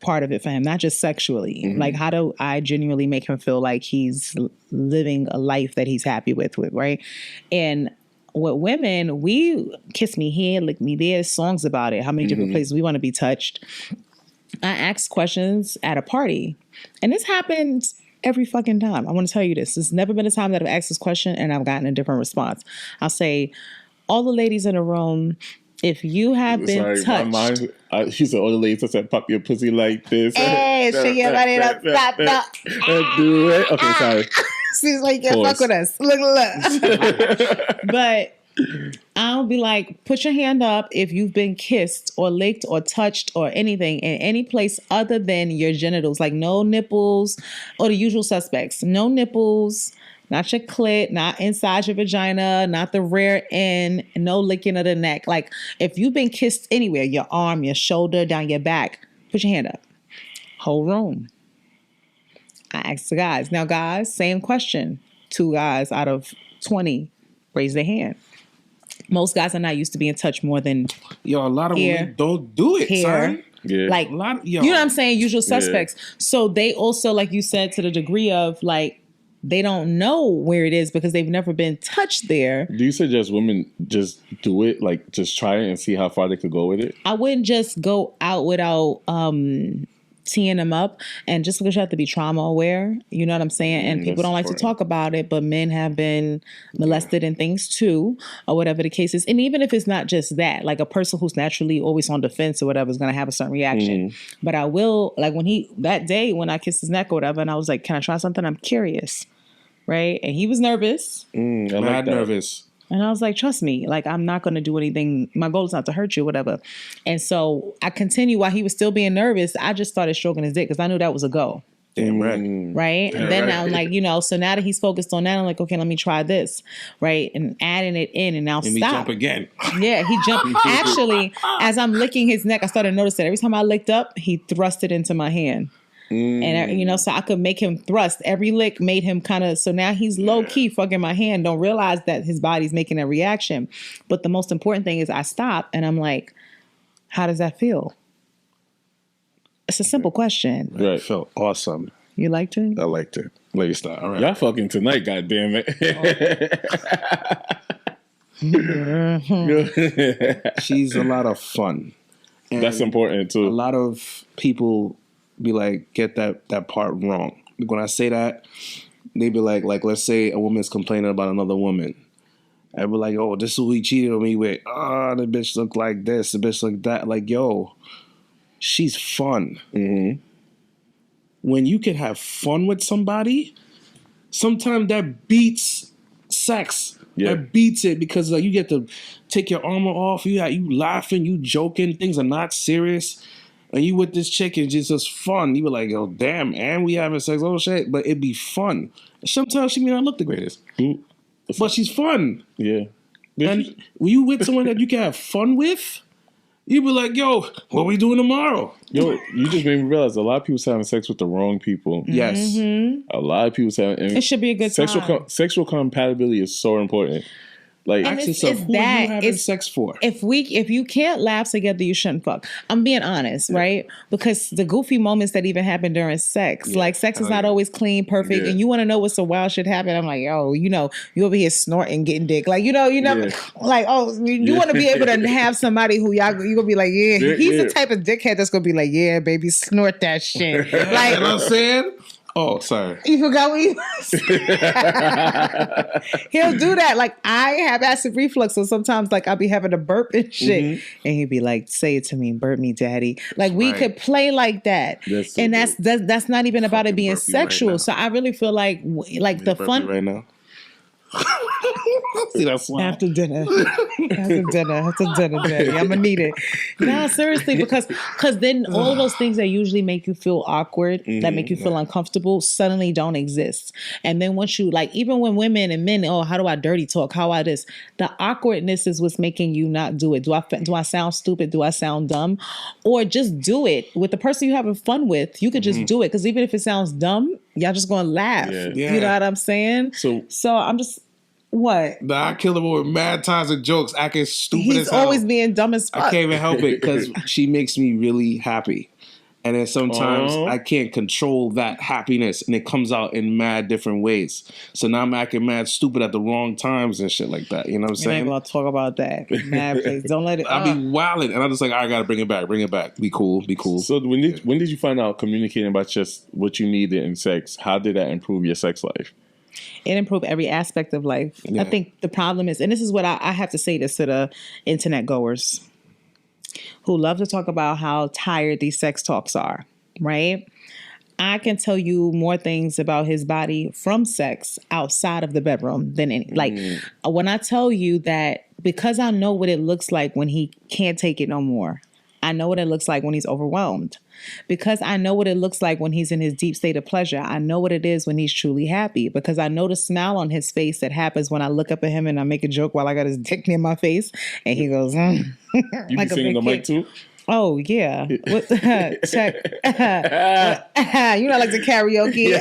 part of it for him, not just sexually. Mm-hmm. Like, how do I genuinely make him feel like he's living a life that he's happy with, right? And with women, we kiss me here, lick me there, songs about it, how many different places we want to be touched. I ask questions at a party. And this happens every fucking time. I want to tell you this. There's never been a time that I've asked this question and I've gotten a different response. I'll say, all the ladies in the room, if you have been touched. She said, all the ladies that said, pop your pussy like this. Hey, shake your body up, stop. Do it. Okay, sorry. She's like, yeah, fuck with us. Look. But I'll be like, put your hand up if you've been kissed or licked or touched or anything in any place other than your genitals. Like no nipples or the usual suspects. No nipples, not your clit, not inside your vagina, not the rear end, no licking of the neck. Like if you've been kissed anywhere, your arm, your shoulder, down your back, put your hand up. Whole room. I asked the guys. Now, guys, same question. 2 guys out of 20 raise their hand. Most guys are not used to being touched more than a lot of women don't do it, son. Yeah. Like, you know what I'm saying? Usual suspects. Yeah. So they also, like you said, to the degree of like, they don't know where it is because they've never been touched there. Do you suggest women just do it? Like, just try it and see how far they could go with it? I wouldn't just go out without teeing them up, and just because you have to be trauma aware, you know what I'm saying? And people don't like to talk about it, but men have been molested and things too, or whatever the case is. And even if it's not just that, like a person who's naturally always on defense or whatever is going to have a certain reaction. But I will, like that day when I kissed his neck or whatever, and I was like, can I try something? I'm curious. Right? And he was nervous. Nervous. And I was like, trust me, like, I'm not going to do anything. My goal is not to hurt you, whatever. And so I continued while he was still being nervous. I just started stroking his dick because I knew that was a go. Damn right. Right. And then I'm like, so now that he's focused on that, I'm like, okay, let me try this. Right. And adding it in and now stop. And he jump again. Yeah, he jumped. Actually, as I'm licking his neck, I started noticing every time I licked up, he thrust it into my hand. And, so I could make him thrust. Every lick made him kind of, so now he's low key fucking my hand. Don't realize that his body's making a reaction. But the most important thing is I stop and I'm like, how does that feel? It's a simple question. Right. It felt awesome. You liked it? I liked it. Lady style. All right. Y'all fucking tonight, goddammit. She's a lot of fun. And that's important too. A lot of people be like, get that part wrong. When I say that, they be like let's say a woman's complaining about another woman. I be like, oh, this is who he cheated on me with. The bitch look like this, the bitch look that. Like, yo, she's fun. Mm-hmm. When you can have fun with somebody, sometimes that beats sex. Yeah. That beats it because like you get to take your armor off. You laughing, you joking. Things are not serious. And you with this chick and just fun. You were like, oh, damn, and we having sex. Oh, shit. But it'd be fun. Sometimes she may not look the greatest. But she's fun. Yeah. And when you with someone that you can have fun with, you be like, yo, what we doing tomorrow? Yo, you just made me realize a lot of people's having sex with the wrong people. Yes. Mm-hmm. A lot of people's having... It should be a good time. Sexual compatibility is so important. Like, and ask yourself, who are you having sex for? If you can't laugh together, you shouldn't fuck. I'm being honest, right? Because the goofy moments that even happen during sex, like sex is not always clean, perfect, and you want to know what's so wild shit happen. I'm like, yo, you over here snorting, getting dick, like you never like, oh, you want to be able to have somebody who you gonna be like, he's the type of dickhead that's gonna be like, yeah, baby, snort that shit, like, you know what I'm saying? Oh, sorry. You forgot what you He'll do that. Like, I have acid reflux, so sometimes, like, I'll be having a burp and shit. And he'd be like, say it to me, burp me, daddy. Like, we could play like that. That's not even about it being sexual. So I really feel like the fun... right now. See that smile? After dinner, daddy. I'm gonna need it. No, seriously, because then all of those things that usually make you feel awkward, that make you feel uncomfortable, suddenly don't exist. And then once you, like, even when women and men, oh, how do I dirty talk? How I this? The awkwardness is what's making you not do it. Do I sound stupid? Do I sound dumb? Or just do it with the person you're having fun with. You could just do it, because even if it sounds dumb, y'all just gonna laugh. Yeah. You know what I'm saying? So I'm just... What? I kill him with mad times of jokes, acting stupid as hell. He's always being dumb as fuck. I can't even help it because she makes me really happy. And then sometimes I can't control that happiness, and it comes out in mad different ways. So now I'm acting mad stupid at the wrong times and shit like that. You know what I'm saying? I ain't gonna talk about that. Mad place. Don't let it. I be wilding, and I'm just like, I gotta bring it back. Be cool. So when did you find out communicating about just what you needed in sex? How did that improve your sex life? It improved every aspect of life. Yeah. I think the problem is, and this is what I have to say this to the internet goers who love to talk about how tired these sex talks are, right? I can tell you more things about his body from sex outside of the bedroom than any. Like, when I tell you that, because I know what it looks like when he can't take it no more. I know what it looks like when he's overwhelmed. Because I know what it looks like when he's in his deep state of pleasure. I know what it is when he's truly happy. Because I know the smile on his face that happens when I look up at him and I make a joke while I got his dick near my face. And he goes, You like be singing the mic too? Oh, yeah. Check. You know, like the karaoke.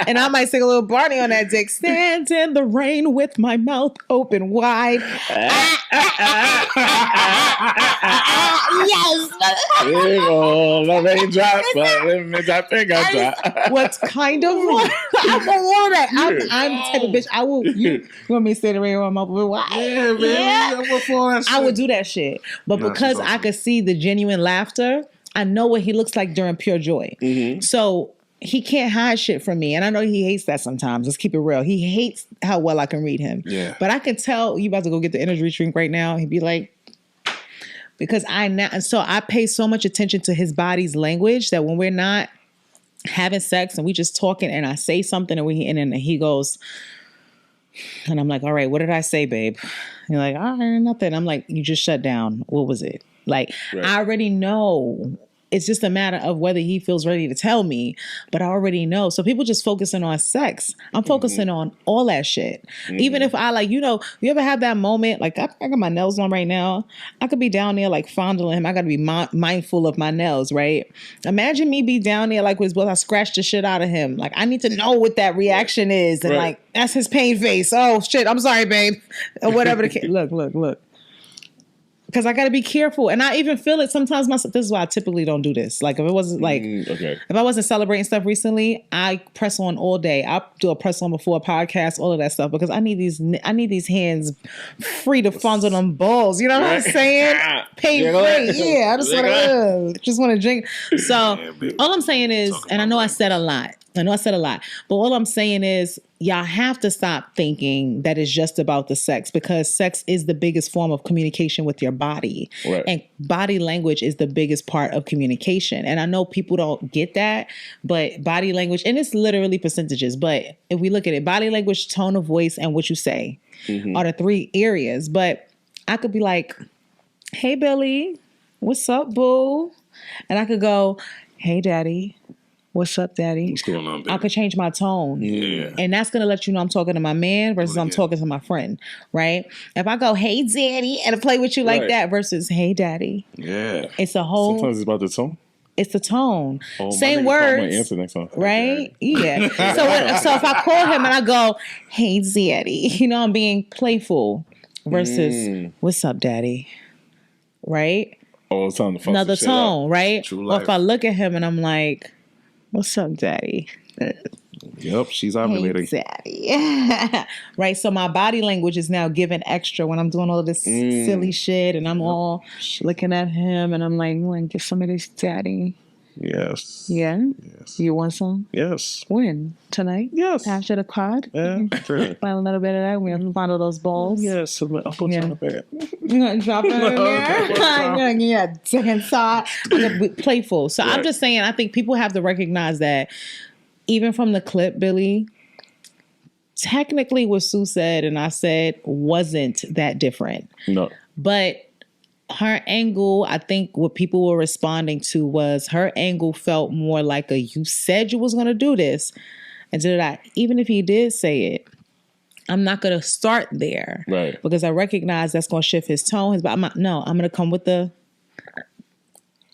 And I might sing a little Barney on that dick. Stand in the rain with my mouth open wide. Yes. My rain drop. What's kind of wrong? I don't want that. I'm the type of bitch. I will. You want me to stay in the rain with my mouth open wide? Yeah, man. Yeah. I would do that shit. But because I could see the genuine laughter, I know what he looks like during pure joy. So he can't hide shit from me. And I know he hates that sometimes. Let's keep it real. He hates how well I can read him. Yeah. But I can tell you about to go get the energy drink right now. He'd be like, because I pay so much attention to his body's language that when we're not having sex and we just talking and I say something and then he goes, And I'm like, all right, what did I say, babe? And you're like, I heard nothing. I'm like, you just shut down. What was it? Like, I already know. It's just a matter of whether he feels ready to tell me, but I already know. So people just focusing on sex. I'm focusing on all that shit. Even if I you ever have that moment? Like I got my nails on right now. I could be down there like fondling him. I got to be mindful of my nails, right? Imagine me be down there like with his brother. I scratched the shit out of him. Like I need to know what that reaction is. And like, that's his pain face. Oh shit, I'm sorry, babe. Or whatever the case. Look. Because I got to be careful. And I even feel it sometimes myself. This is why I typically don't do this. Like if it wasn't if I wasn't celebrating stuff recently, I press on all day. I do a press on before a podcast, all of that stuff, because I need these hands free to fondle them balls. You know what I'm saying? Pain free. Yeah, I just want to drink. So all I'm saying is, and I know I said a lot, but all I'm saying is y'all have to stop thinking that it's just about the sex, because sex is the biggest form of communication with your body. Right. And body language is the biggest part of communication. And I know people don't get that, but body language, and it's literally percentages, but if we look at it, body language, tone of voice, and what you say are the three areas. But I could be like, hey, Billy, what's up, boo? And I could go, hey, daddy. What's up, daddy? What's going on, baby? I could change my tone. Yeah. And that's going to let you know I'm talking to my man versus I'm talking to my friend, right? If I go, hey, daddy, and I play with you like that versus, hey, daddy. Yeah. It's a whole... Sometimes it's about the tone. It's the tone. Oh, same words. My answer next time. Right? Yeah. So if I call him and I go, hey, daddy, I'm being playful versus, what's up, daddy? Right? Oh, it's time to fuck another tone, right? True or life. if I look at him and I'm like, what's up, daddy? Yep, she's ovulating. Hey, daddy. Right? So my body language is now giving extra when I'm doing all this silly shit and I'm all looking at him and I'm like, want to get some of this, daddy? Yes. Yeah? Yes. You want some? Yes. When? Tonight? Yes. After the pod? Yeah. Sure. Find a little bit of that. We're going to find all those balls. Yes. I'll go Yeah. drop it. You're going to drop it in there? Yeah, inside. I'm going to be playful. So I'm just saying, I think people have to recognize that even from the clip, Billy, technically what Sue said and I said wasn't that different. No. But her angle, I think what people were responding to was her angle felt more like you said you was going to do this. And did I, even if he did say it, I'm not going to start there. Right. Because I recognize that's going to shift his tone. I'm going to come with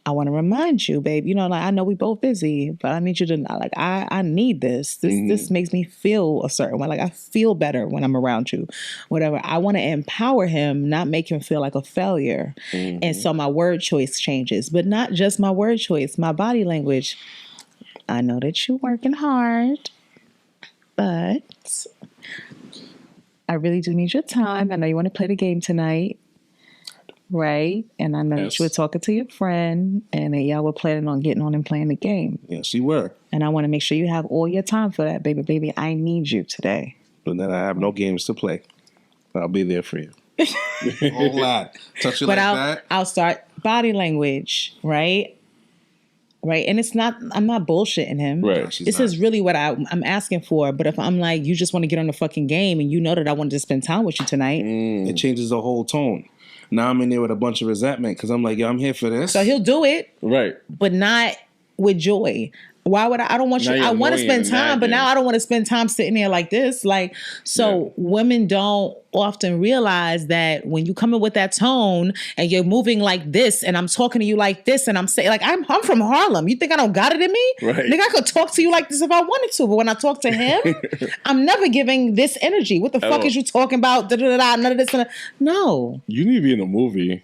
I want to remind you, babe, I know we both busy, but I need you to, I need this. This makes me feel a certain way. Like, I feel better when I'm around you, whatever. I want to empower him, not make him feel like a failure. And so my word choice changes, but not just my word choice, my body language. I know that you're working hard, but I really do need your time. I know you want to play the game tonight. Right? And I know that you were talking to your friend and that y'all were planning on getting on and playing the game. Yes, you were. And I want to make sure you have all your time for that, baby. Baby, I need you today. But then I have no games to play. I'll be there for you. Whole lot. Touch you that. I'll start body language, right? Right. And I'm not bullshitting him. Right. This is really what I'm asking for. But if I'm like, you just want to get on the fucking game and you know that I wanted to spend time with you tonight. It changes the whole tone. Now I'm in there with a bunch of resentment because I'm like, yo, I'm here for this. So he'll do it. Right. But not with joy. Why would I don't want you, I want to spend time, but now I don't want to spend time sitting there like this. Women don't often realize that when you come in with that tone and you're moving like this and I'm talking to you like this and I'm saying, like, I'm from Harlem. You think I don't got it in me? Right. Nigga, I could talk to you like this if I wanted to, but when I talk to him, I'm never giving this energy. What the fuck is you talking about? None of this. No. You need to be in a movie.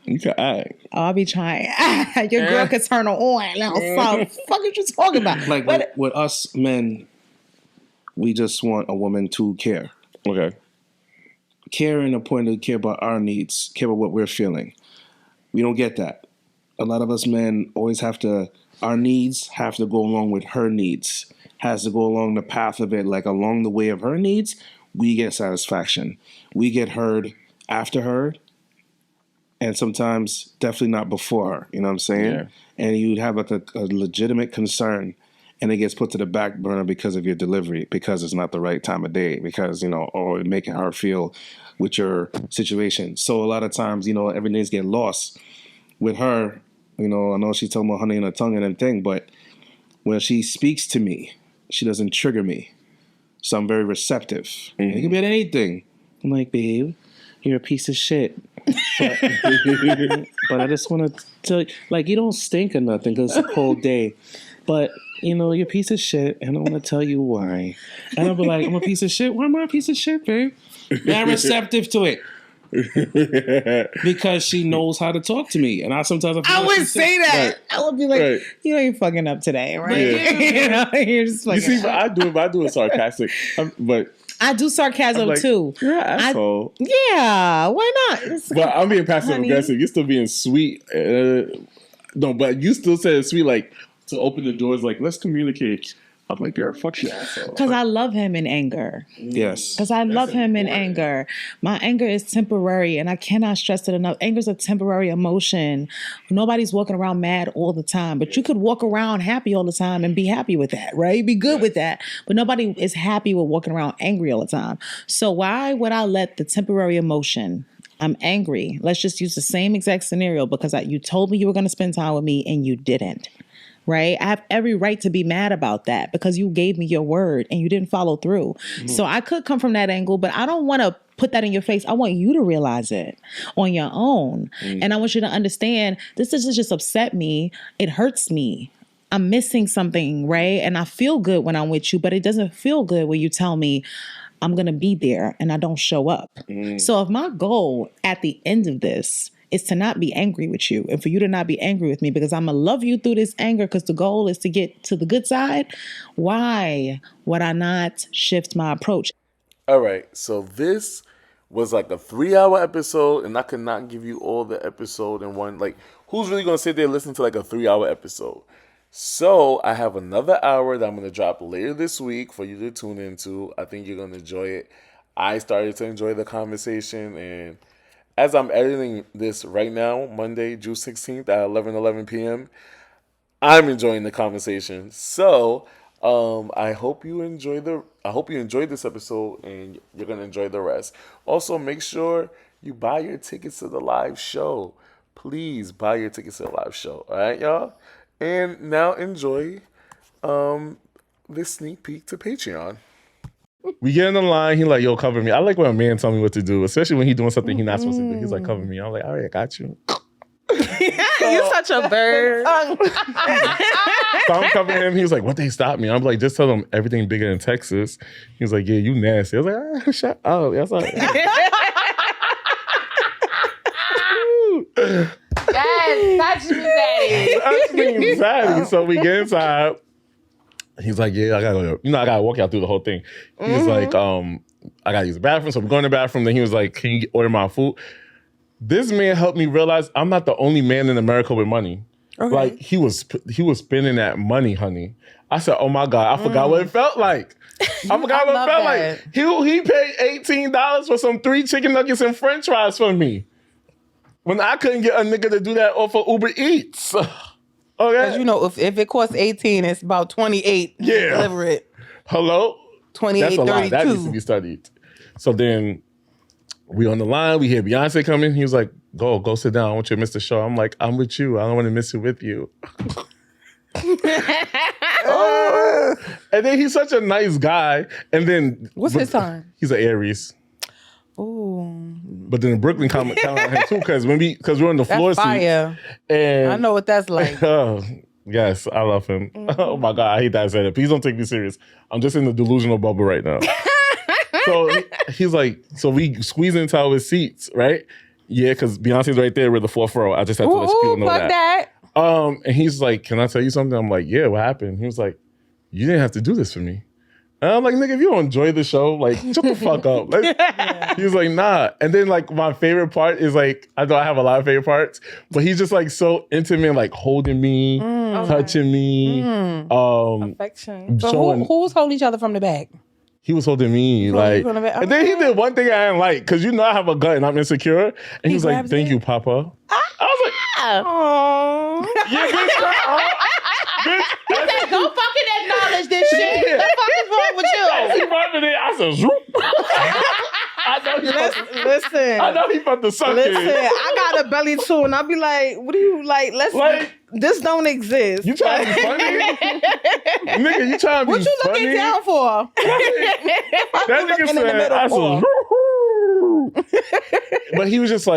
You can act. Oh, I'll be trying. Your girl could turn her on. Now, so, fuck are you talking about? Like, with us men, we just want a woman to care. Okay. Care in a point to care about our needs, care about what we're feeling. We don't get that. A lot of us men always our needs have to go along with her needs. Has to go along the path of it. Like, along the way of her needs, we get satisfaction. We get heard after her. And sometimes definitely not before her, you know what I'm saying? Yeah. And you'd have like a legitimate concern. and it gets put to the back burner because of your delivery, because it's not the right time of day, because, or making her feel with your situation. So a lot of times, everything's get lost with her. I know she's talking about honey in her tongue and everything, but when she speaks to me, she doesn't trigger me. So I'm very receptive. Mm-hmm. It can be at anything. I'm like, babe, you're a piece of shit. But I just want to tell you, like, you don't stink or nothing because it's a cold day. But, you're a piece of shit, and I want to tell you why. And I'll be like, I'm a piece of shit? Why am I a piece of shit, babe? I'm receptive to it. Because she knows how to talk to me. And I would say that. Right. I would be like, you ain't fucking up today, right? Yeah. You're just fucking but I do it sarcastic. But I do sarcasm like, too. You're an asshole. Yeah, why not? But I'm being passive aggressive. You're still being sweet. No, but you still said it's sweet, like, to open the doors, like, let's communicate. I'm like, you're a fucking asshole. Because I love him in anger. Yes. Because I love him in anger. My anger is temporary, and I cannot stress it enough. Anger is a temporary emotion. Nobody's walking around mad all the time, but you could walk around happy all the time and be happy with that, right? Be good with that. But nobody is happy with walking around angry all the time. So why would I let the temporary emotion, I'm angry, let's just use the same exact scenario because you told me you were going to spend time with me and you didn't. Right? I have every right to be mad about that because you gave me your word and you didn't follow through. Mm-hmm. So I could come from that angle, but I don't want to put that in your face. I want you to realize it on your own. Mm-hmm. And I want you to understand this doesn't just upset me. It hurts me. I'm missing something, right? And I feel good when I'm with you, but it doesn't feel good when you tell me I'm going to be there and I don't show up. Mm-hmm. So if my goal at the end of this is to not be angry with you and for you to not be angry with me because I'm going to love you through this anger because the goal is to get to the good side, why would I not shift my approach? All right. So this was like a 3-hour episode and I could not give you all the episode in one. Like, who's really going to sit there and listen to like a 3-hour episode? So I have another hour that I'm going to drop later this week for you to tune into. I think you're going to enjoy it. I started to enjoy the conversation, and as I'm editing this right now, Monday, June 16th at 11 p.m., I'm enjoying the conversation. So, I hope you enjoyed this episode and you're gonna enjoy the rest. Also, make sure you buy your tickets to the live show. Please buy your tickets to the live show. All right, y'all. And now enjoy this sneak peek to Patreon. We get in the line. He like, yo, cover me. I like when a man tell me what to do, especially when he's doing something he's not supposed to do. He's like, cover me. I'm like, all right, I got you. You're such a bird. So I'm covering him. He was like, what they stop me? I'm like, just tell them everything bigger in Texas. He was like, yeah, you nasty. I was like, shut up. That's like, yes, touch me, daddy. Touch me, daddy. So we get inside. He's like, yeah, I gotta walk out through the whole thing. He was like, I gotta use the bathroom. So we're going to the bathroom. Then he was like, can you order my food? This man helped me realize I'm not the only man in America with money. Okay. Like he was spending that money, honey. I said, oh my God, I forgot what it felt like. I forgot what it felt like. He paid $18 for some 3 chicken nuggets and french fries for me. When I couldn't get a nigga to do that off of Uber Eats. Okay. Because if it costs 18, it's about 28. Yeah. Deliver it. Hello? 28, that's a 32. lot. That needs to be studied. So then we on the line. We hear Beyonce coming. He was like, go sit down. I want you to miss the show. I'm like, I'm with you. I don't want to miss it with you. And then he's such a nice guy. And then what's his sign? He's an Aries. Ooh. But then the Brooklyn comment on him too, because we're on the floor seat. And I know what that's like. Yes, I love him. Mm-hmm. Oh my God, I hate that I said it. Please don't take me serious. I'm just in the delusional bubble right now. So he's like, so we squeeze into our seats, right? Yeah, because Beyonce's right there with the 4th row. I just have to let people know that. And he's like, can I tell you something? I'm like, yeah, what happened? He was like, you didn't have to do this for me. And I'm like, nigga, if you don't enjoy the show, like, shut the fuck up. Like, he was like, nah. And then, like, my favorite part is, like, I know I have a lot of favorite parts, but he's just, like, so intimate, like, holding me, touching me. Affection. So who's holding each other from the back? He was holding me, like, and then he did one thing I didn't like, because you know I have a gut and I'm insecure. And he was like, thank you, Papa. I was like, aww. yeah, bitch, He said, go fucking that acknowledge this shit. What the fuck is wrong with you? I said, Zoop. I know he about to suck it. Listen, I got a belly too, and I'll be like, what do you like? This don't exist. You trying to be funny? Nigga, you trying to be funny? What you looking down for? That nigga said, I said, but he was just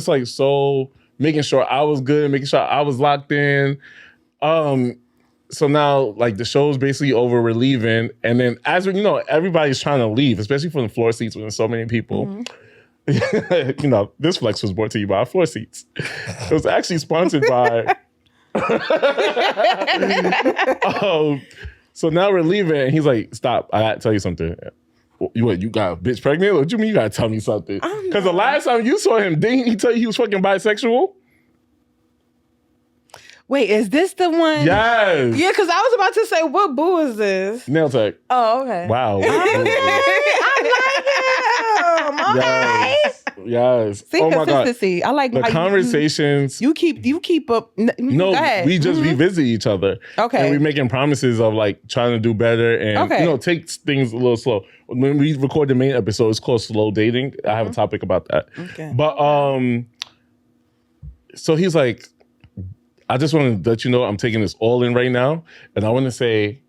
like so making sure I was good, making sure I was locked in. So now, like, the show's basically over, we're leaving. And then, as you know, everybody's trying to leave, especially from the floor seats when there's so many people. Mm-hmm. You know, this flex was brought to you by Floor Seats. It was actually sponsored by... So now we're leaving, and he's like, stop, I gotta tell you something. You got a bitch pregnant? What do you mean you gotta tell me something? Because the last time you saw him, didn't he tell you he was fucking bisexual? Wait, is this the one? Yes. Yeah, because I was about to say, what boo is this? Nail tech. Oh, okay. Wow. I like him. Okay. Yes. See, consistency. I like the how conversations. You keep up. No, we just revisit each other. Okay. And we're making promises of like trying to do better and you know, take things a little slow. When we record the main episode, it's called Slow Dating. I have a topic about that. Okay. But so he's like, I just want to let you know I'm taking this all in right now. And I want to say,